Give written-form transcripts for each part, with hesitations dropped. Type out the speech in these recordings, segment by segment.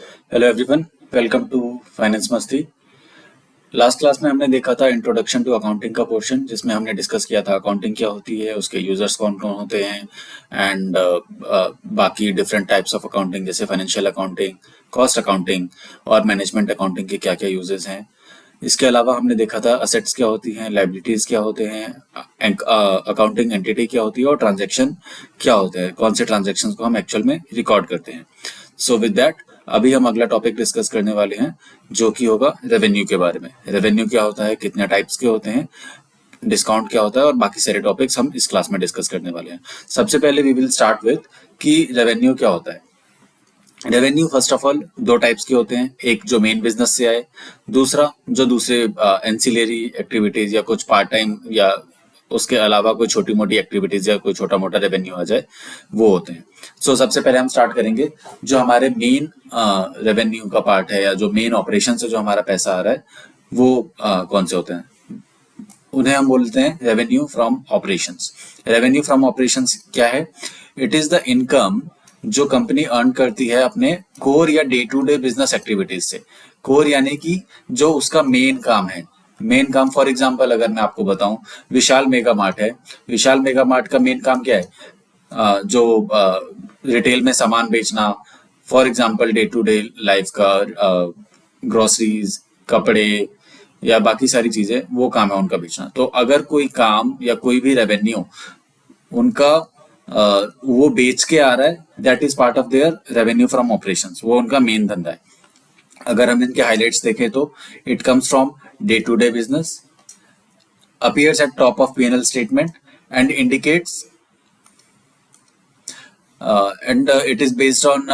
Hello everyone, welcome to finance Masti. Last class में हमने देखा था इंट्रोडक्शन टू अकाउंटिंग का पोर्शन, जिसमें हमने डिस्कस किया था अकाउंटिंग क्या होती है, उसके यूजर्स कौन कौन होते हैं एंड बाकी डिफरेंट टाइप्स ऑफ अकाउंटिंग जैसे फाइनेंशियल अकाउंटिंग, कॉस्ट अकाउंटिंग और मैनेजमेंट अकाउंटिंग के क्या क्या यूजेस हैं। इसके अलावा हमने देखा था असेट्स क्या होती हैं, लाइबिलिटीज क्या होते हैं, अकाउंटिंग एंटिटी क्या होती है और ट्रांजैक्शन क्या होते हैं, कौन से ट्रांजैक्शंस को हम एक्चुअल में रिकॉर्ड करते हैं। सो विद दैट अभी हम अगला टॉपिक डिस्कस करने वाले हैं, जो कि होगा रेवेन्यू के बारे में। रेवेन्यू क्या होता है, कितने टाइप्स के होते हैं, डिस्काउंट क्या होता है और बाकी सारे टॉपिक्स हम इस क्लास में डिस्कस करने वाले हैं। सबसे पहले वी विल स्टार्ट विद कि रेवेन्यू क्या होता है। रेवेन्यू फर्स्ट ऑफ ऑल दो टाइप्स के होते हैं, एक जो मेन बिजनेस से आए, दूसरा जो दूसरे एंसिलरी एक्टिविटीज या कुछ पार्ट टाइम या उसके अलावा कोई छोटी मोटी एक्टिविटीज या कोई छोटा मोटा रेवेन्यू आ जाए, वो होते हैं। सो सबसे पहले हम स्टार्ट करेंगे जो हमारे मेन रेवेन्यू का पार्ट है या जो मेन ऑपरेशन से जो हमारा पैसा आ रहा है वो कौन से होते हैं। उन्हें हम बोलते हैं revenue from operations. Revenue from operations क्या है? इट इज द इनकम जो कंपनी अर्न करती है अपने कोर या day to day business activities से। कोर यानी कि जो उसका मेन काम है। मेन काम फॉर एग्जांपल अगर मैं आपको बताऊं, विशाल मेगा मार्ट है। विशाल मेगा मार्ट का मेन काम क्या है? जो रिटेल में सामान बेचना, for example day to day life का ग्रोसरीज, कपड़े या बाकी सारी चीजें, वो काम है उनका बेचना। तो अगर कोई काम या कोई भी रेवेन्यू उनका वो बेच के आ रहा है, that is part of their revenue from operations. वो उनका मेन धंधा है। अगर हम इनके हाइलाइट्स देखें तो it comes from day to day business, appears at top of P&L statement and indicates and it is based on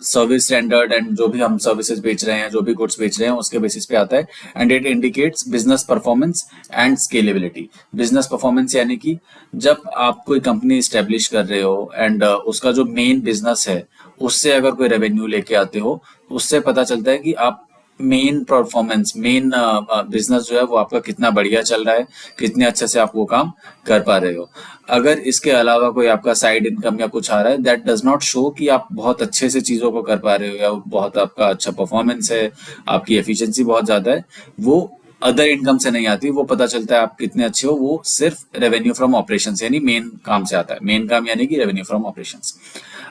service standard and जो भी हम सर्विसेज बेच रहे हैं, जो भी गुड्स बेच रहे हैं, उसके बेसिस पे आता है। And it indicates business performance and scalability. Business performance यानी कि जब आप कोई कंपनी स्टेब्लिश कर रहे हो एंड उसका जो मेन बिजनेस है उससे अगर कोई रेवेन्यू लेके आते हो, उससे पता चलता है कि आप मेन परफॉर्मेंस, मेन बिजनेस जो है वो आपका कितना बढ़िया चल रहा है, कितने अच्छे से आप वो काम कर पा रहे हो। अगर इसके अलावा कोई आपका साइड इनकम या कुछ आ रहा है, दैट डज नॉट शो कि आप बहुत अच्छे से चीजों को कर पा रहे हो या बहुत आपका अच्छा परफॉर्मेंस है, आपकी एफिशिएंसी बहुत ज्यादा है, वो अदर इनकम से नहीं आती। वो पता चलता है आप कितने अच्छे हो, वो सिर्फ रेवेन्यू फ्रॉम ऑपरेशंस यानी मेन काम से आता है। मेन काम यानी कि रेवेन्यू फ्रॉम ऑपरेशंस।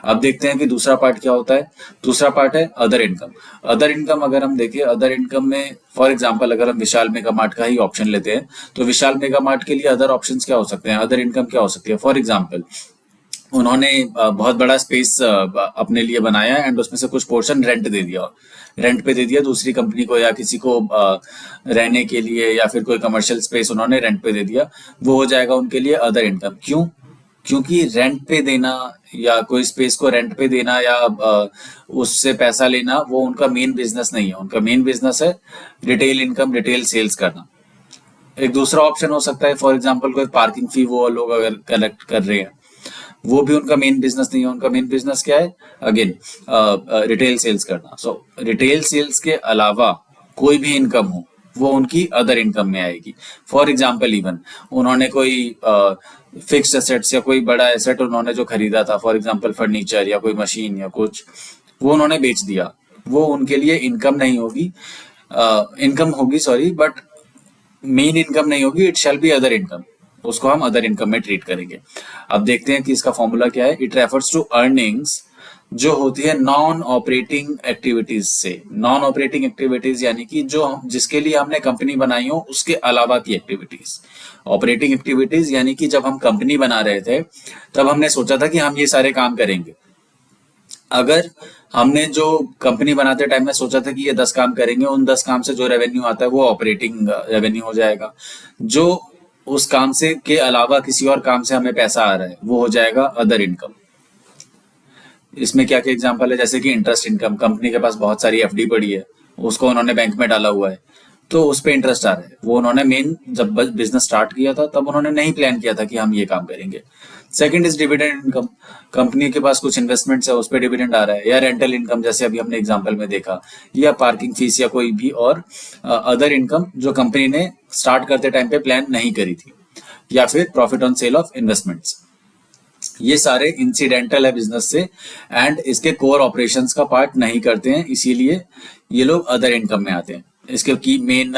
अब देखते हैं कि दूसरा पार्ट क्या होता है। दूसरा पार्ट है अदर इनकम। अदर इनकम अगर हम देखें, अदर इनकम में फॉर एग्जांपल अगर हम विशाल मेगा मार्ट का ही ऑप्शन लेते हैं, तो विशाल मेगा मार्ट के लिए अदर ऑप्शंस क्या हो सकते हैं, अदर इनकम क्या हो सकती है। फॉर एग्जांपल उन्होंने बहुत बड़ा स्पेस अपने लिए बनाया एंड उसमें से कुछ पोर्शन रेंट दे दिया, रेंट पे दे दिया दूसरी कंपनी को या किसी को रहने के लिए, या फिर कोई कमर्शियल स्पेस उन्होंने रेंट पे दे दिया। वो हो जाएगा उनके लिए अदर इनकम। क्यों? क्योंकि रेंट पे देना या कोई स्पेस को रेंट पे देना या उससे पैसा लेना, वो उनका मेन बिजनेस नहीं है। उनका मेन बिजनेस है रिटेल इनकम, रिटेल सेल्स करना। एक दूसरा ऑप्शन हो सकता है, फॉर एग्जांपल कोई पार्किंग फी वो लोग अगर कलेक्ट कर रहे हैं, वो भी उनका मेन बिजनेस नहीं है। उनका मेन बिजनेस क्या है? अगेन रिटेल सेल्स करना। सो रिटेल सेल्स के अलावा कोई भी इनकम हो, वो उनकी अदर इनकम में आएगी। फॉर एग्जाम्पल इवन उन्होंने कोई फिक्स्ड एसेट्स या कोई बड़ा एसेट उन्होंने जो खरीदा था, फॉर एग्जाम्पल फर्नीचर या कोई मशीन या कुछ, वो उन्होंने बेच दिया, वो उनके लिए इनकम नहीं होगी, इनकम होगी सॉरी, बट मेन इनकम नहीं होगी। It shall be other income. उसको हम अदर इनकम में ट्रीट करेंगे। अब देखते हैं कि इसका फॉर्मूला क्या है। इट रेफर्स टू अर्निंग्स जो होती है नॉन ऑपरेटिंग एक्टिविटीज से। नॉन ऑपरेटिंग एक्टिविटीज यानी कि जो जिसके लिए हमने कंपनी बनाई हो उसके अलावा की एक्टिविटीज। ऑपरेटिंग एक्टिविटीज यानी कि जब हम कंपनी बना रहे थे तब हमने सोचा था कि हम ये सारे काम करेंगे। अगर हमने जो कंपनी बनाते टाइम में सोचा था कि ये 10 काम करेंगे, उन 10 काम से जो रेवेन्यू आता है वो ऑपरेटिंग रेवेन्यू हो जाएगा। जो उस काम से के अलावा किसी और काम से हमें पैसा आ रहा है, वो हो जाएगा अदर इनकम। इसमें क्या क्या एग्जांपल है, जैसे कि इंटरेस्ट इनकम। कंपनी के पास बहुत सारी एफडी पड़ी है, उसको उन्होंने बैंक में डाला हुआ है, तो उस पे इंटरेस्ट आ रहा है। वो उन्होंने मेन जब बिजनेस स्टार्ट किया था तब उन्होंने नहीं प्लान किया था कि हम ये काम करेंगे। Second is dividend income. Company के पास कुछ इन्वेस्टमेंट्स है, उस पे डिविडेंड आ रहा है। या रेंटल इनकम, जैसे अभी हमने एग्जांपल में देखा, या पार्किंग फीस या कोई भी और अदर इनकम जो कंपनी ने स्टार्ट करते टाइम पे प्लान नहीं करी थी। या फिर profit on sale of investments. ये सारे इंसिडेंटल है बिजनेस से, एंड इसके कोर ऑपरेशंस का पार्ट नहीं करते हैं, इसीलिए ये लोग अदर इनकम में आते हैं। इसके की मेन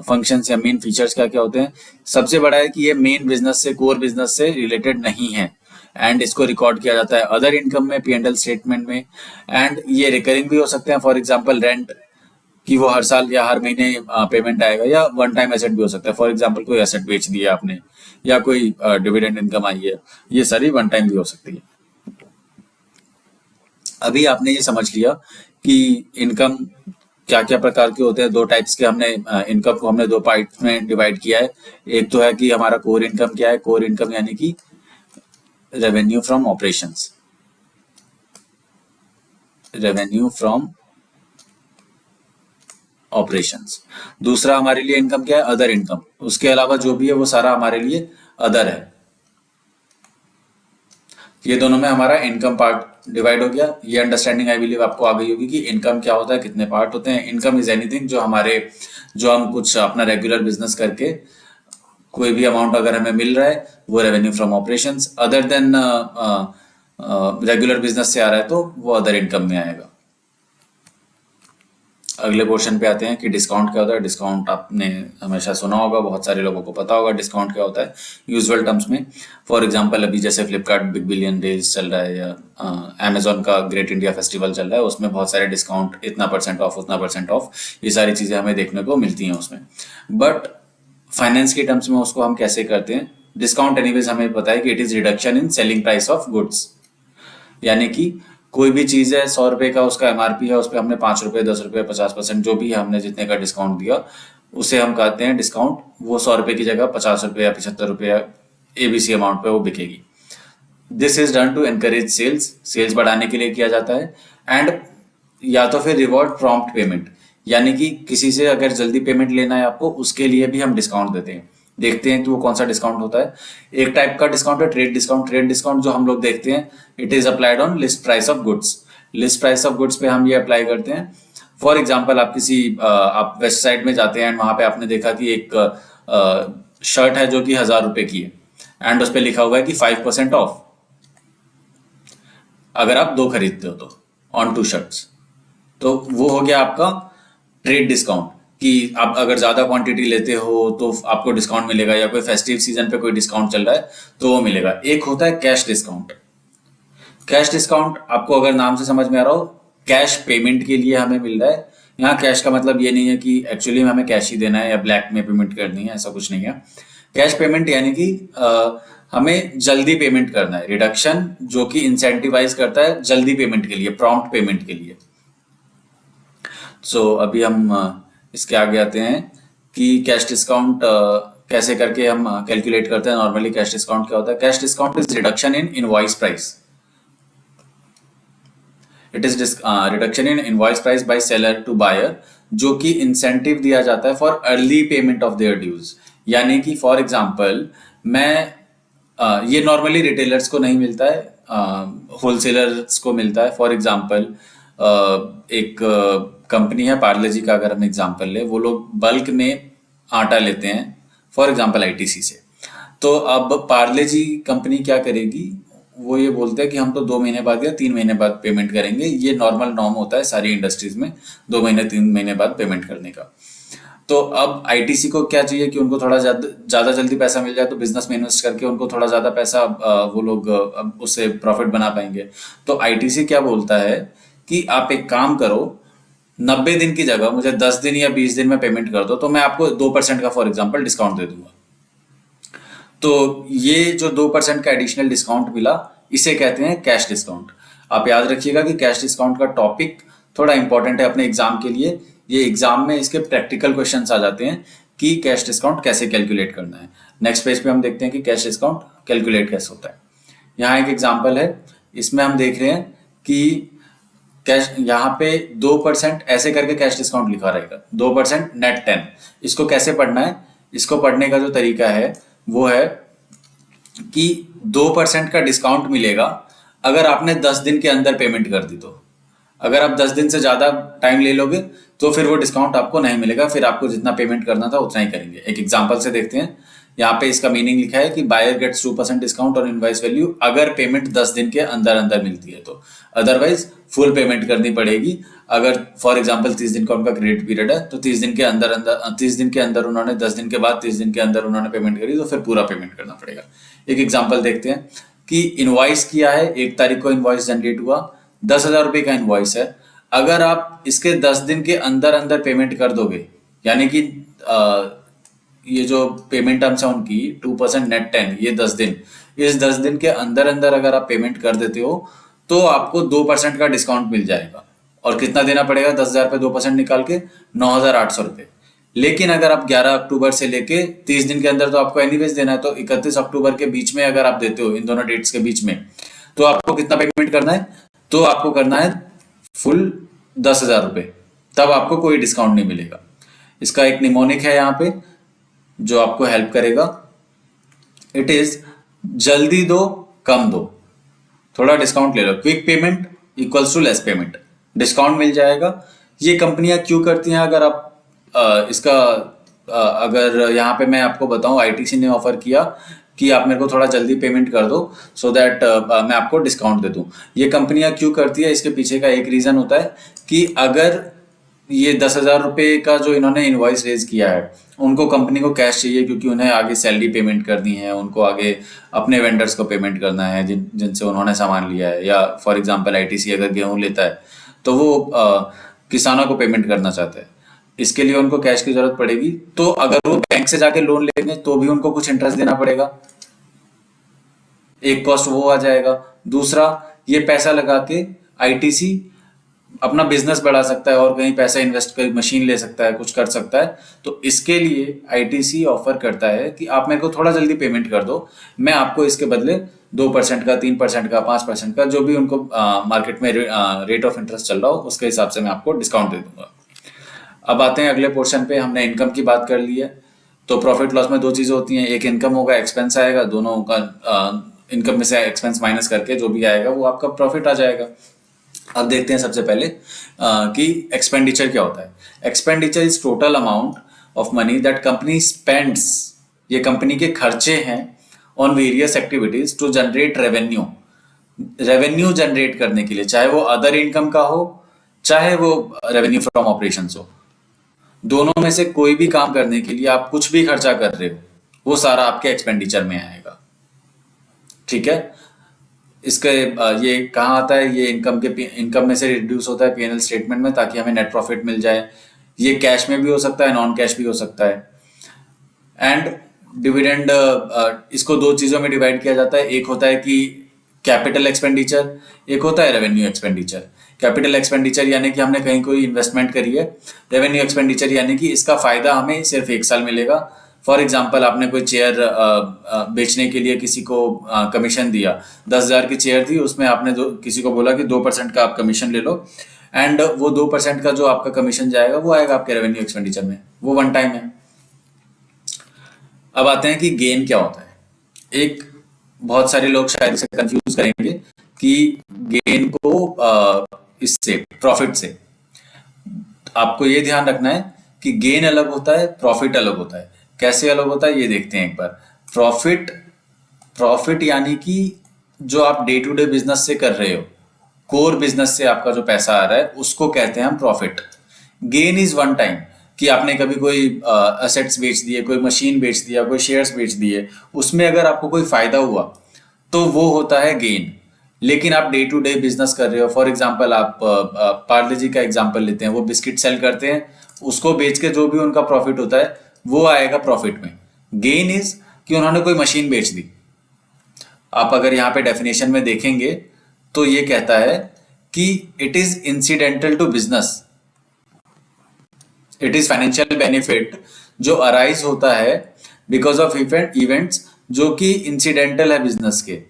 फंक्शंस या मेन फीचर्स क्या क्या होते हैं? सबसे बड़ा है कि ये मेन बिजनेस से, कोर बिजनेस से रिलेटेड नहीं है, एंड इसको रिकॉर्ड किया जाता है अदर इनकम में, P&L स्टेटमेंट में। एंड ये रिकरिंग भी हो सकते हैं, फॉर एग्जांपल रेंट, कि वो हर साल या हर महीने पेमेंट आएगा, या वन टाइम एसेट भी हो सकता है, फॉर एग्जांपल कोई एसेट बेच दिया आपने, या कोई डिविडेंड इनकम आई है, ये सारी वन टाइम भी हो सकती है। अभी आपने ये समझ लिया कि इनकम क्या क्या प्रकार के होते हैं। दो टाइप्स के हमने इनकम को हमने दो पार्ट में डिवाइड किया है। एक तो है कि हमारा कोर इनकम क्या है। कोर इनकम यानी कि revenue from operations, revenue from operations. दूसरा हमारे लिए इनकम क्या है? Other income. उसके अलावा जो भी है वो सारा हमारे लिए अदर है। ये दोनों में हमारा इनकम पार्ट डिवाइड हो गया। ये अंडरस्टैंडिंग आई बिलीव आपको आ गई होगी कि इनकम क्या होता है, कितने पार्ट होते हैं। इनकम इज एनीथिंग जो हम कुछ अपना रेगुलर बिजनेस करके कोई भी अमाउंट अगर हमें मिल रहा है, वो revenue from operations. Other than regular business से आ रहा है तो वो अदर इनकम में आएगा। अगले पोर्शन पे आते हैं कि डिस्काउंट क्या होता है। डिस्काउंट आपने हमेशा सुना होगा, बहुत सारे लोगों को पता होगा डिस्काउंट क्या होता है यूजुअल टर्म्स में। फॉर एग्जांपल अभी जैसे फ्लिपकार्ट बिग बिलियन डेज चल रहा है, या अमेजोन का ग्रेट इंडिया फेस्टिवल चल रहा है, उसमें बहुत सारे डिस्काउंट, इतना परसेंट ऑफ, उतना परसेंट ऑफ, ये सारी चीज़ें हमें देखने को मिलती हैं उसमें। बट फाइनेंस के टर्म्स में उसको हम कैसे करते हैं? डिस्काउंट एनीवेज हमें पता है कि it is reduction in selling price of goods, यानी कि कोई भी चीज है 100 रुपए का, उसका MRP है, उस पर हमने 5 रुपए, 10 रुपए, 50%, जो भी हमने जितने का डिस्काउंट दिया, उसे हम कहते हैं डिस्काउंट। वो 100 रुपए की जगह 50 रुपए या 75 रुपए या ABC अमाउंट पे वो बिकेगी। This is done to encourage sales, sales बढ़ाने के लिए किया जाता है। एंड या तो फिर रिवॉर्ड प्रॉम्प्ट पेमेंट, यानी कि किसी से अगर जल्दी पेमेंट लेना है आपको, उसके लिए भी हम डिस्काउंट देते हैं। देखते हैं कि वो कौन सा डिस्काउंट होता है। एक टाइप का डिस्काउंट है ट्रेड डिस्काउंट। ट्रेड डिस्काउंट जो हम लोग देखते हैं, it is applied on list price of goods. List price of goods पे हम ये अप्लाई करते हैं। फॉर एग्जाम्पल आप वेबसाइट में जाते हैं एंड वहां पे आपने देखा कि एक शर्ट है जो कि 1000 रुपए की है, एंड उस पर लिखा हुआ है कि 5% ऑफ अगर आप दो खरीदते हो तो, ऑन 2 शर्ट्स। तो वो हो गया आपका ट्रेड डिस्काउंट, कि आप अगर ज्यादा क्वांटिटी लेते हो तो आपको डिस्काउंट मिलेगा, या कोई फेस्टिव सीजन पे कोई डिस्काउंट चल रहा है तो वो मिलेगा। एक होता है कैश डिस्काउंट। कैश डिस्काउंट आपको अगर नाम से समझ में आ रहा हो, कैश पेमेंट के लिए हमें मिल रहा है। यहाँ कैश का मतलब ये नहीं है कि एक्चुअली में हमें कैश ही देना है या ब्लैक में पेमेंट करनी है, ऐसा कुछ नहीं है। कैश पेमेंट यानी कि हमें जल्दी पेमेंट करना है। रिडक्शन जो कि इंसेंटिवाइज करता है जल्दी पेमेंट के लिए, प्रॉम्प्ट पेमेंट के लिए। अभी हम इसके आगे आते हैं कि कैश डिस्काउंट कैसे करके हम कैलकुलेट करते हैं। नॉर्मली कैश डिस्काउंट क्या होता है? Cash discount is reduction in invoice price. It is reduction in invoice price by seller to buyer, जो कि इंसेंटिव दिया जाता है for early payment of their dues. यानी कि फॉर एग्जांपल ये नॉर्मली रिटेलर्स को नहीं मिलता है, होलसेलर्स को मिलता है। फॉर एग्जांपल एक कंपनी है पार्ले जी का, अगर हम एग्जांपल ले, वो लोग बल्क में आटा लेते हैं, फॉर एग्जांपल ITC से। तो अब पार्ले जी कंपनी क्या करेगी? वो ये बोलते हैं कि हम तो 2 महीने बाद या 3 महीने बाद पेमेंट करेंगे। ये नॉर्मल नॉर्म होता है सारी इंडस्ट्रीज में, 2 महीने 3 महीने बाद पेमेंट करने का। तो अब ITC को क्या चाहिए कि उनको थोड़ा ज्यादा जल्दी पैसा मिल जाए, तो बिजनेस में इन्वेस्ट करके उनको थोड़ा ज्यादा पैसा वो लोग उससे प्रॉफिट बना पाएंगे। तो ITC क्या बोलता है कि आप एक काम करो, 90 दिन की जगह मुझे 10 दिन या 20 दिन में पेमेंट कर दो, तो मैं आपको 2% का फॉर एग्जाम्पल डिस्काउंट दे दूंगा। तो ये जो 2% का एडिशनल डिस्काउंट मिला, इसे कहते हैं कैश डिस्काउंट। आप याद रखिएगा कि कैश डिस्काउंट का टॉपिक थोड़ा इंपॉर्टेंट है अपने एग्जाम के लिए। ये एग्जाम में इसके प्रैक्टिकल क्वेश्चंस आ जाते हैं कि कैश डिस्काउंट कैसे कैलकुलेट करना है। नेक्स्ट पेज पे हम देखते हैं कि कैश डिस्काउंट कैलकुलेट कैसे होता है। यहाँ एक एग्जाम्पल है, इसमें हम देख रहे हैं कि कैश, यहाँ पे 2% ऐसे करके कैश डिस्काउंट लिखा रहेगा, 2% नेट 10। इसको कैसे पढ़ना है? इसको पढ़ने का जो तरीका है वो है कि 2% का डिस्काउंट मिलेगा अगर आपने 10 दिन के अंदर पेमेंट कर दी। तो अगर आप 10 दिन से ज्यादा टाइम ले लोगे तो फिर वो डिस्काउंट आपको नहीं मिलेगा, फिर आपको जितना पेमेंट करना था उतना ही करेंगे। एक एग्जांपल से देखते हैं यहाँ पे इसका मीनिंग लिखा है कि buyer gets 2% discount on invoice value अगर पेमेंट 10 दिन के अंदर अंदर मिलती है तो, अदरवाइज फुल पेमेंट करनी पड़ेगी। अगर फॉर एग्जांपल 30 दिन का उनका क्रेडिट पीरियड है तो 30 दिन के अंदर अंदर 30 दिन के अंदर उन्होंने 10 दिन के बाद 30 दिन के अंदर उन्होंने पेमेंट करी तो फिर पूरा पेमेंट करना पड़ेगा। एक एग्जाम्पल देखते हैं कि इनवॉइस किया है, 1 तारीख को इनवॉइस जनरेट हुआ, 10,000 रुपये का इनवॉइस है। अगर आप इसके 10 दिन के अंदर अंदर पेमेंट कर दोगे, यानी कि ये जो पेमेंट टर्म्स है उनकी 2% नेट 10, ये 10 दिन, इस 10 दिन के अंदर अंदर अगर आप पेमेंट कर देते हो तो आपको 2% का डिस्काउंट मिल जाएगा। और कितना देना पड़ेगा? 10,000 पे 2% निकाल के 9,800 रुपये। लेकिन अगर आप 11 अक्टूबर से लेके 30 दिन के अंदर तो आपको एनीवेज देना है, तो 31 अक्टूबर के बीच में अगर आप देते हो, इन दोनों डेट्स के बीच में, तो आपको कितना पेमेंट करना है? तो आपको करना है फुल 10,000 रुपये, तब आपको कोई डिस्काउंट नहीं मिलेगा। इसका एक निमोनिक है यहाँ पे जो आपको हेल्प करेगा। इट इज जल्दी दो कम दो, थोड़ा डिस्काउंट ले लो। Quick payment equals to less payment, discount मिल जाएगा। ये कंपनियां क्यों करती हैं? अगर आप अगर यहाँ पे मैं आपको बताऊं, आईटीसी ने ऑफर किया कि आप मेरे को थोड़ा जल्दी पेमेंट कर दो सो दैट मैं आपको डिस्काउंट दे दूं। ये कंपनियां क्यों करती है? इसके पीछे का एक रीजन होता है कि अगर ये 10,000 रुपये का जो इन्होंने इनवॉइस रेज किया है, उनको कंपनी को कैश चाहिए क्योंकि उन्हें आगे सैलरी पेमेंट करनी है, उनको आगे अपने वेंडर्स को पेमेंट करना है जिनसे उन्होंने सामान लिया है। या फॉर एग्जांपल आईटीसी अगर गेहूं लेता है तो वो किसानों को पेमेंट करना चाहता है, इसके लिए उनको कैश की जरूरत पड़ेगी। तो अगर वो बैंक से जाके लोन लेंगे तो भी उनको कुछ इंटरेस्ट देना पड़ेगा, एक कॉस्ट वो आ जाएगा। दूसरा, ये पैसा लगा के आईटीसी अपना बिजनेस बढ़ा सकता है और कहीं पैसा इन्वेस्ट कर मशीन ले सकता है, कुछ कर सकता है। तो इसके लिए आईटीसी ऑफर करता है कि आप मेरे को थोड़ा जल्दी पेमेंट कर दो, मैं आपको इसके बदले 2% का, 3% का, 5% का, जो भी उनको मार्केट में रेट ऑफ इंटरेस्ट चल रहा हो उसके हिसाब से मैं आपको डिस्काउंट दे दूंगा। अब आते हैं अगले पोर्शन पे। हमने इनकम की बात कर ली है। तो प्रॉफिट लॉस में 2 चीजें होती हैं, एक इनकम होगा, एक्सपेंस आएगा। दोनों का इनकम में से एक्सपेंस माइनस करके जो भी आएगा वो आपका प्रॉफिट आ जाएगा। अब देखते हैं सबसे पहले कि एक्सपेंडिचर क्या होता है। Expenditure is total amount of money that company spends, ये कंपनी के खर्चे हैं, on various activities to generate revenue, revenue generate करने के लिए, चाहे वो अदर इनकम का हो चाहे वो रेवेन्यू फ्रॉम ऑपरेशंस हो। दोनों में से कोई भी काम करने के लिए आप कुछ भी खर्चा कर रहे हो वो सारा आपके एक्सपेंडिचर में आएगा। ठीक है, इसके ये कहाँ आता है? ये इनकम में से रिड्यूस होता है पीएनएल स्टेटमेंट में, ताकि हमें नेट प्रॉफिट मिल जाए। ये कैश में भी हो सकता है, नॉन कैश भी हो सकता है। एंड डिविडेंड, इसको 2 चीजों में डिवाइड किया जाता है। एक होता है कि कैपिटल एक्सपेंडिचर, एक होता है रेवेन्यू एक्सपेंडिचर। कैपिटल एक्सपेंडिचर यानी कि हमने कहीं कोई इन्वेस्टमेंट करी है। रेवेन्यू एक्सपेंडिचर यानी कि इसका फायदा हमें सिर्फ 1 साल मिलेगा। फॉर एग्जाम्पल, आपने कोई चेयर बेचने के लिए किसी को कमीशन दिया, 10,000 की चेयर थी, उसमें आपने किसी को बोला कि 2% का आप कमीशन ले लो, एंड वो 2% का जो आपका कमीशन जाएगा वो आएगा आपके रेवेन्यू एक्सपेंडिचर में, वो वन टाइम है। अब आते हैं कि गेन क्या होता है। एक बहुत सारे लोग शायद इसे कंफ्यूज करेंगे कि गेन को इससे, प्रॉफिट से। आपको ये ध्यान रखना है कि गेन अलग होता है, प्रॉफिट अलग होता है। कैसे अलग होता है ये देखते हैं एक बार। प्रॉफिट यानी कि जो आप डे टू डे बिजनेस से कर रहे हो, कोर बिजनेस से आपका जो पैसा आ रहा है उसको कहते हैं हम profit. Gain is one time, कि आपने कभी कोई असेट्स बेच दिए, कोई मशीन बेच दिया, कोई शेयर्स बेच दिए, उसमें अगर आपको कोई फायदा हुआ तो वो होता है गेन। लेकिन आप डे टू डे बिजनेस कर रहे हो, फॉर एग्जांपल आप पार्ले जी का एग्जांपल लेते हैं, वो बिस्किट सेल करते हैं, उसको बेच के जो भी उनका प्रॉफिट होता है वो आएगा प्रॉफिट में। गेन इज कि उन्होंने कोई मशीन बेच दी। आप अगर यहाँ पे डेफिनेशन में देखेंगे तो ये कहता है कि it is incidental to business, it is financial benefit जो अराइज होता है बिकॉज ऑफ इवेंट्स जो कि इंसिडेंटल है बिजनेस के,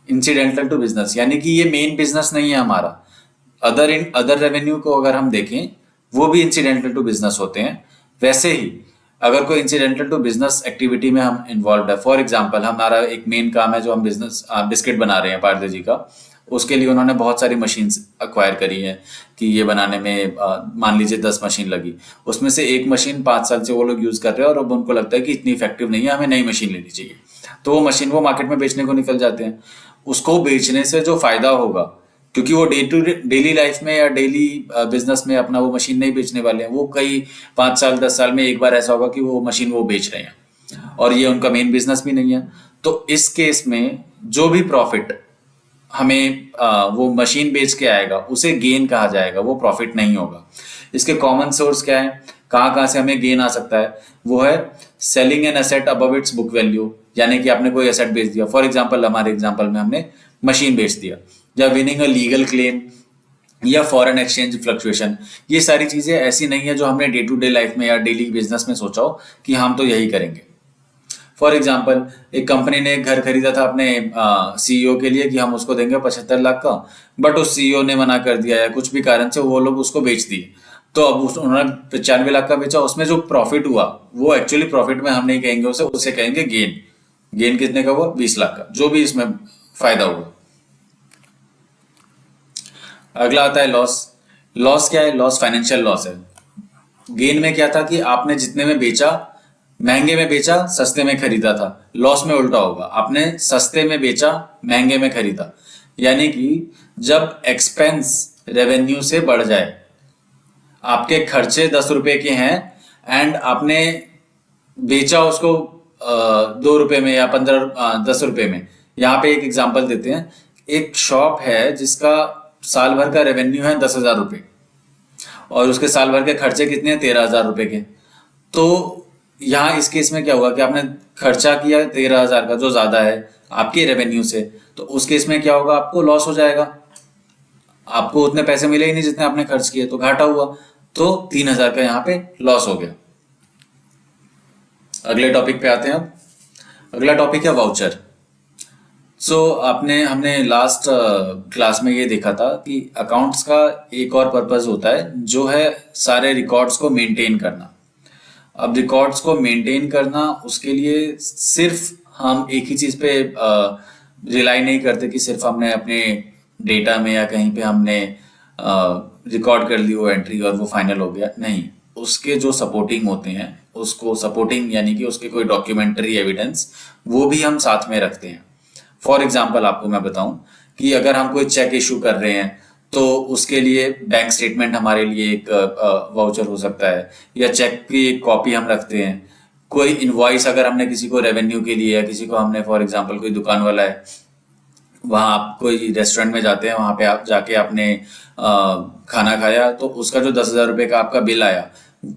इंसिडेंटल टू बिजनेस, यानी कि ये मेन बिजनेस नहीं है हमारा। अदर रेवेन्यू को अगर हम देखें वो भी इंसिडेंटल टू बिजनेस होते हैं। वैसे ही अगर कोई इंसिडेंटल टू बिजनेस एक्टिविटी में हम इन्वॉल्व है, फॉर एग्जांपल हमारा एक मेन काम है जो हम बिजनेस बिस्किट बना रहे हैं पारले जी का, उसके लिए उन्होंने बहुत सारी मशीन्स अक्वायर करी है कि ये बनाने में मान लीजिए 10 मशीन लगी, उसमें से एक मशीन 5 साल से वो लोग यूज कर रहे हैं और अब उनको लगता है कि इतनी इफेक्टिव नहीं है, हमें नई मशीन लेनी चाहिए। तो वो मशीन वो मार्केट में बेचने को निकल जाते हैं। उसको बेचने से जो फायदा होगा, क्योंकि वो डे टू डेली लाइफ में या डेली बिजनेस में अपना वो मशीन नहीं बेचने वाले हैं, वो कई 5 साल 10 साल में एक बार ऐसा होगा कि वो मशीन वो बेच रहे हैं और ये उनका मेन बिजनेस भी नहीं है। तो इस केस में जो भी प्रॉफिट हमें वो मशीन बेच के आएगा उसे गेन कहा जाएगा, वो प्रॉफिट नहीं होगा। इसके कॉमन सोर्स क्या है, कहाँ कहाँ से हमें गेन आ सकता है, वो है selling an asset above it's book value, यानी कि आपने कोई एसेट बेच दिया, फॉर एग्जांपल हमारे एग्जांपल में हमने मशीन बेच दिया, या विनिंग अ लीगल क्लेम, या फॉरेन एक्सचेंज फ्लक्चुएशन। ये सारी चीजें ऐसी नहीं है जो हमने डे टू डे लाइफ में या डेली बिजनेस में सोचा हो कि हम तो यही करेंगे। फॉर एग्जाम्पल एक कंपनी ने एक घर खरीदा था अपने सीईओ के लिए कि हम उसको देंगे 75 लाख का, बट उस सीईओ ने मना कर दिया या कुछ भी कारण से वो लोग उसको बेच दिए। तो अब उन्होंने 95 लाख का बेचा, उसमें जो प्रॉफिट हुआ वो एक्चुअली प्रॉफिट में हम नहीं कहेंगे उसे कहेंगे गेन। गेन कितने का हुआ, 20 लाख का, जो भी इसमें फायदा हुआ। अगला आता है लॉस। लॉस क्या है, लॉस फाइनेंशियल लॉस है। गेन में क्या था कि आपने जितने में बेचा, महंगे में बेचा, सस्ते में खरीदा था। लॉस में उल्टा होगा, आपने सस्ते में बेचा, महंगे में खरीदा। यानी कि जब एक्सपेंस रेवेन्यू से बढ़ जाए, आपके खर्चे 10 रुपए के हैं एंड आपने बेचा उसको 2 रुपए में या 10 रुपए में। यहाँ पे एक एग्जांपल देते हैं, एक शॉप है जिसका साल भर का रेवेन्यू है 10,000 रुपये और उसके साल भर के खर्चे कितने हैं, 13,000 रुपए के। तो यहाँ इस केस में क्या हुआ कि आपने खर्चा किया 13,000 का, जो ज्यादा है आपके रेवेन्यू से, तो उस केस में क्या होगा, आपको लॉस हो जाएगा। आपको उतने पैसे मिले ही नहीं जितने आपने खर्च किए, तो घाटा हुआ। तो 3,000 का यहाँ पे लॉस हो गया। अगले टॉपिक पे आते हैं अब। अगला टॉपिक है वाउचर। हमने लास्ट क्लास में ये देखा था कि अकाउंट्स का एक और पर्पस होता है जो है सारे रिकॉर्ड्स को मेंटेन करना। अब रिकॉर्ड्स को मेंटेन करना, उसके लिए सिर्फ हम एक ही चीज पे रिलाई नहीं करते कि सिर्फ हमने अपने डेटा में या कहीं पे हमने रिकॉर्ड कर ली वो एंट्री और वो फाइनल हो गया, नहीं। उसके जो सपोर्टिंग होते हैं, उसको सपोर्टिंग यानी कि उसके कोई डॉक्यूमेंट्री एविडेंस, वो भी हम साथ में रखते हैं। फॉर एग्जाम्पल आपको मैं बताऊं कि अगर हम कोई चेक इशू कर रहे हैं तो उसके लिए बैंक स्टेटमेंट हमारे लिए एक वाउचर हो सकता है, या चेक की एक कॉपी हम रखते हैं। कोई इनवॉइस अगर हमने किसी को रेवेन्यू के लिए, या किसी को हमने फॉर एग्जांपल कोई दुकान वाला है, वहाँ आप कोई रेस्टोरेंट में जाते हैं, वहाँ पे आप जाके आपने खाना खाया, तो उसका जो 10,000 रुपये का आपका बिल आया,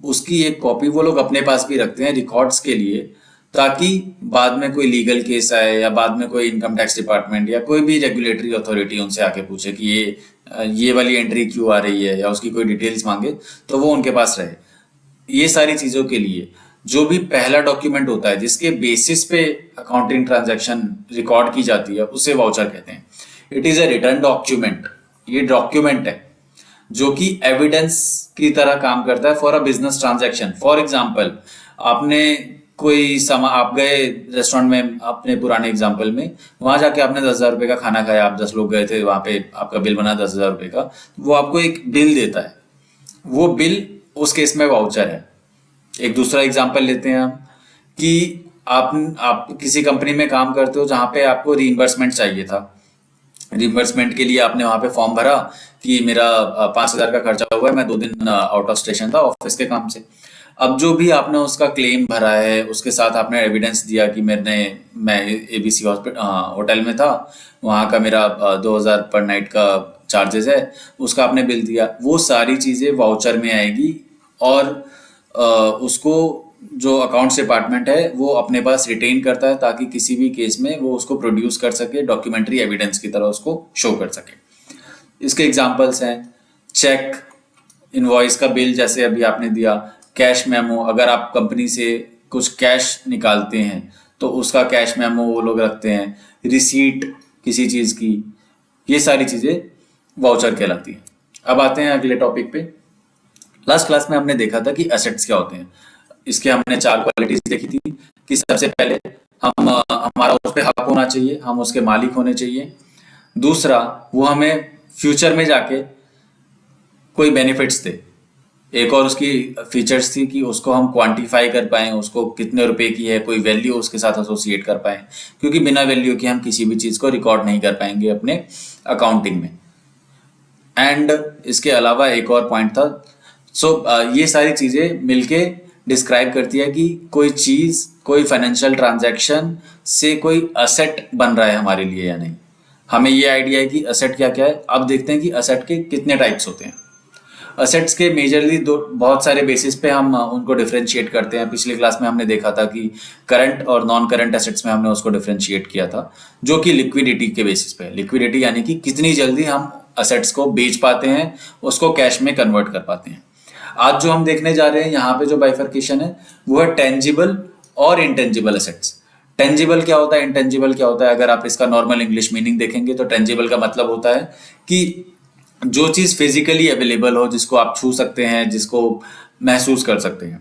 उसकी एक कॉपी वो लोग अपने पास भी रखते हैं रिकॉर्ड्स के लिए, ताकि बाद में कोई लीगल केस आए या बाद में कोई इनकम टैक्स डिपार्टमेंट या कोई भी रेगुलेटरी अथॉरिटी उनसे आके पूछे कि ये वाली एंट्री क्यों आ रही है, या उसकी कोई डिटेल्स मांगे, तो वो उनके पास रहे। ये सारी चीजों के लिए जो भी पहला डॉक्यूमेंट होता है जिसके बेसिस पे अकाउंटिंग ट्रांजैक्शन रिकॉर्ड की जाती है, उसे वाउचर कहते हैं। It is a return document. ये डॉक्यूमेंट है जो कि एविडेंस की तरह काम करता है for a business transaction. For example, आपने आप गए रेस्टोरेंट में, अपने पुराने एग्जाम्पल में, वहां जाके आपने 10,000 रुपए का खाना खाया, आप 10 लोग गए थे, वहां पे आपका बिल बना 10,000 रुपए का, वो आपको एक बिल देता है। वो बिल उस केस में वाउचर है। एक दूसरा एग्जाम्पल लेते हैं हम कि आप किसी कंपनी में काम करते हो जहां पे आपको रीइंबर्समेंट चाहिए था। रिम्बर्समेंट के लिए आपने वहां पे फॉर्म भरा कि मेरा 5,000 का खर्चा हुआ है, मैं 2 दिन आउट ऑफ स्टेशन था ऑफिस के काम से। अब जो भी आपने उसका क्लेम भरा है, उसके साथ आपने एविडेंस दिया कि मैं एबीसी होटल में था, वहाँ का मेरा 2,000 पर नाइट का चार्जेस है, उसका आपने बिल दिया, वो सारी चीज़ें वाउचर में आएगी। और उसको जो अकाउंट्स डिपार्टमेंट है वो अपने पास रिटेन करता है, ताकि किसी भी केस में वो उसको प्रोड्यूस कर सके, डॉक्यूमेंट्री एविडेंस की तरह उसको शो कर सके। इसके एग्जांपल्स हैं चेक, इनवॉइस का बिल जैसे अभी आपने दिया, कैश मेमो, अगर आप कंपनी से कुछ कैश निकालते हैं तो उसका कैश मेमो वो लोग रखते हैं, रिसीट किसी चीज़ की, ये सारी चीज़ें वाउचर कहलाती हैं। अब आते हैं अगले टॉपिक पे। लास्ट क्लास में हमने देखा था कि एसेट्स क्या होते हैं। इसके हमने 4 क्वालिटीज देखी थी कि सबसे पहले हम हमारा उस पे हक होना चाहिए, हम उसके मालिक होने चाहिए। दूसरा, वो हमें फ्यूचर में जाके कोई बेनिफिट्स दे। एक और उसकी फीचर्स थी कि उसको हम क्वांटिफाई कर पाएँ, उसको कितने रुपए की है, कोई वैल्यू उसके साथ एसोसिएट कर पाएँ, क्योंकि बिना वैल्यू के हम किसी भी चीज़ को रिकॉर्ड नहीं कर पाएंगे अपने अकाउंटिंग में। एंड इसके अलावा एक और पॉइंट था। ये सारी चीज़ें मिलके डिस्क्राइब करती है कि कोई चीज़, कोई फाइनेंशियल ट्रांजैक्शन से कोई असेट बन रहा है हमारे लिए या नहीं। हमें ये आइडिया है कि असेट क्या क्या है। अब देखते हैं कि असेट के कितने टाइप्स होते हैं। असेट्स के मेजरली दो बहुत सारे बेसिस पे हम उनको डिफरेंशिएट करते हैं। पिछली क्लास में हमने देखा था कि करंट और नॉन करंट एसेट्स में हमने उसको डिफरेंशिएट किया था, जो कि लिक्विडिटी के बेसिस पे। लिक्विडिटी यानी कि कितनी जल्दी हम असेट्स को बेच पाते हैं, उसको कैश में कन्वर्ट कर पाते हैं। आज जो हम देखने जा रहे हैं यहाँ पे जो बाइफर्केशन है वो है टेंजिबल और इंटेंजिबल असेट्स। टेंजिबल क्या होता है, इंटेंजिबल क्या होता है? अगर आप इसका नॉर्मल इंग्लिश मीनिंग देखेंगे तो टेंजिबल का मतलब होता है कि जो चीज़ फिजिकली अवेलेबल हो, जिसको आप छू सकते हैं, जिसको महसूस कर सकते हैं।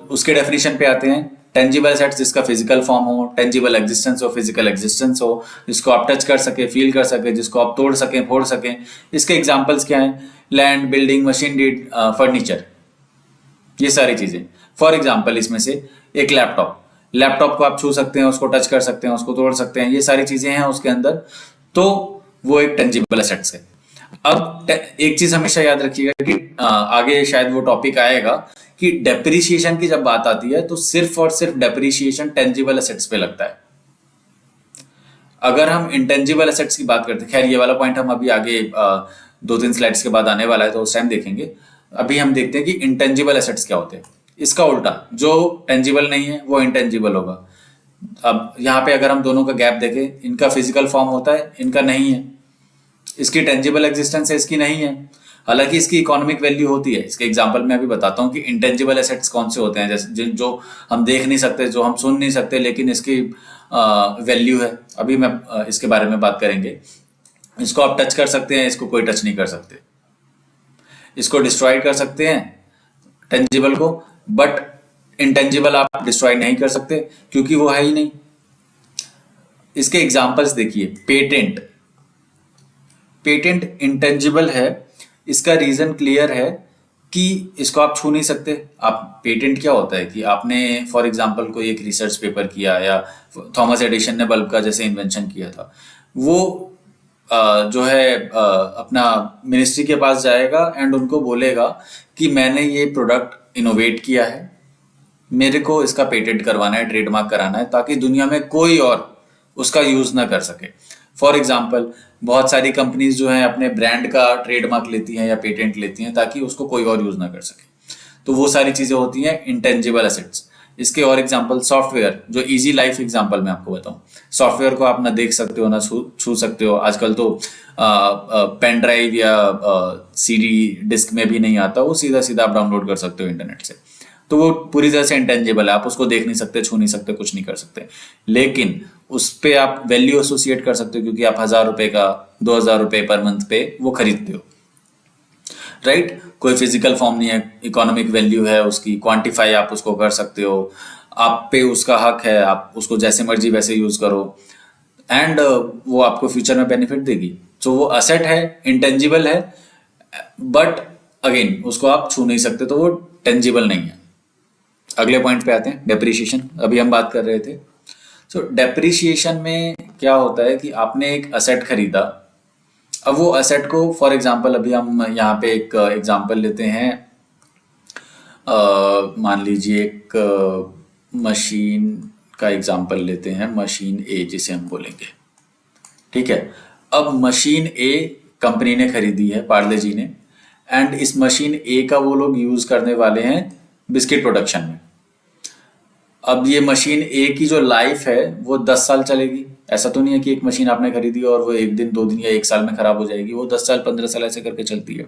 उसके डेफिनेशन पे आते हैं। टेंजिबल एसेट्स जिसका फिजिकल फॉर्म हो, टेंजिबल एग्जिस्टेंस हो, फिजिकल एग्जिस्टेंस हो, जिसको आप टच कर सके, फील कर सके, जिसको आप तोड़ सकें, फोड़ सकें। इसके एग्जाम्पल्स क्या हैं? लैंड, बिल्डिंग, मशीनरी, फर्नीचर, ये सारी चीज़ें। फॉर एग्जाम्पल इसमें से एक लैपटॉप को आप छू सकते हैं, उसको टच कर सकते हैं, उसको तोड़ सकते हैं, ये सारी चीज़ें हैं उसके अंदर। तो वो एक टेंजिबल एसेट्स है। अब एक चीज हमेशा याद रखिएगा कि आगे शायद वो टॉपिक आएगा कि डेप्रिसिएशन की जब बात आती है तो सिर्फ और सिर्फ डेप्रिसिएशन टेंजिबल एसेट्स पे लगता है। अगर हम इंटेंजिबल एसेट्स की बात करते हैं, खैर ये वाला पॉइंट हम अभी आगे 2-3 स्लाइड्स के बाद आने वाला है तो उस टाइम देखेंगे। अभी हम देखते हैं कि इंटेंजिबल एसेट्स क्या होते हैं। इसका उल्टा, जो टेंजिबल नहीं है वो इंटेंजिबल होगा। अब यहाँ पे अगर हम दोनों का गैप देखें, इनका फिजिकल फॉर्म होता है, इनका नहीं है। इसकी टेंजिबल एग्जिस्टेंस है, इसकी नहीं है। हालांकि इसकी इकोनॉमिक वैल्यू होती है। इसके एग्जांपल मैं अभी बताता हूँ कि इंटेंजिबल एसेट्स कौन से होते हैं, जैसे जो हम देख नहीं सकते, जो हम सुन नहीं सकते, लेकिन इसकी वैल्यू है। अभी मैं इसके बारे में बात करेंगे। इसको आप टच कर सकते हैं, इसको कोई टच नहीं कर सकते। इसको डिस्ट्रॉय कर सकते हैं टेंजिबल को, बट इंटेंजिबल आप डिस्ट्रॉय नहीं कर सकते क्योंकि वो है ही नहीं। इसके एग्जाम्पल्स देखिए। पेटेंट इंटेंजिबल है। इसका रीजन क्लियर है कि इसको आप छू नहीं सकते। आप पेटेंट क्या होता है कि आपने फॉर एग्जांपल कोई एक रिसर्च पेपर किया, या थॉमस एडिशन ने बल्ब का जैसे इन्वेंशन किया था, वो जो है अपना मिनिस्ट्री के पास जाएगा एंड उनको बोलेगा कि मैंने ये प्रोडक्ट इनोवेट किया है, मेरे को इसका पेटेंट करवाना है, ट्रेडमार्क कराना है, ताकि दुनिया में कोई और उसका यूज ना कर सके। फॉर एग्जाम्पल बहुत सारी कंपनीज जो हैं अपने ब्रांड का ट्रेडमार्क लेती हैं या पेटेंट लेती हैं ताकि उसको कोई और यूज ना कर सके। तो वो सारी चीजें होती हैं इंटेंजिबल एसेट्स। इसके और एग्जांपल सॉफ्टवेयर, जो इजी लाइफ एग्जांपल मैं आपको बताऊं। सॉफ्टवेयर को आप ना देख सकते हो, ना छू सकते हो। आजकल तो पेन ड्राइव या सीडी डिस्क में भी नहीं आता, वो सीधा सीधा आप डाउनलोड कर सकते हो इंटरनेट से। तो वो पूरी तरह से इंटेंजिबल है। आप उसको देख नहीं सकते, छू नहीं सकते, कुछ नहीं कर सकते, लेकिन उस पे आप वैल्यू एसोसिएट कर सकते हो क्योंकि आप 1000 रुपए का, 2000 रुपए पर मंथ पे वो खरीदते हो, राइट? कोई फिजिकल फॉर्म नहीं है, इकोनॉमिक वैल्यू है उसकी, क्वांटिफाई आप उसको कर सकते हो। आप पे उसका हक है, आप उसको जैसे मर्जी वैसे यूज करो, एंड वो आपको फ्यूचर में बेनिफिट देगी। तो वो असेट है, इंटेंजिबल है, बट अगेन उसको आप छू नहीं सकते, तो वो टेंजिबल नहीं है। अगले पॉइंट पे आते हैं, डेप्रिसिएशन। अभी हम बात कर रहे थे। डेप्रिसिएशन में क्या होता है कि आपने एक असेट खरीदा। अब वो असेट को फॉर एग्जांपल, अभी हम यहाँ पे एक एग्जांपल लेते हैं। मान लीजिए एक मशीन का एग्जांपल लेते हैं, मशीन ए जिसे हम बोलेंगे, ठीक है? अब मशीन ए कंपनी ने खरीदी है, पार्ले जी ने, एंड इस मशीन ए का वो लोग यूज करने वाले हैं बिस्किट प्रोडक्शन में। अब ये मशीन ए की जो लाइफ है वो 10 साल चलेगी। ऐसा तो नहीं है कि एक मशीन आपने खरीदी और वो 1 दिन 2 दिन या 1 साल में खराब हो जाएगी। वो 10 साल 15 साल ऐसे करके चलती है।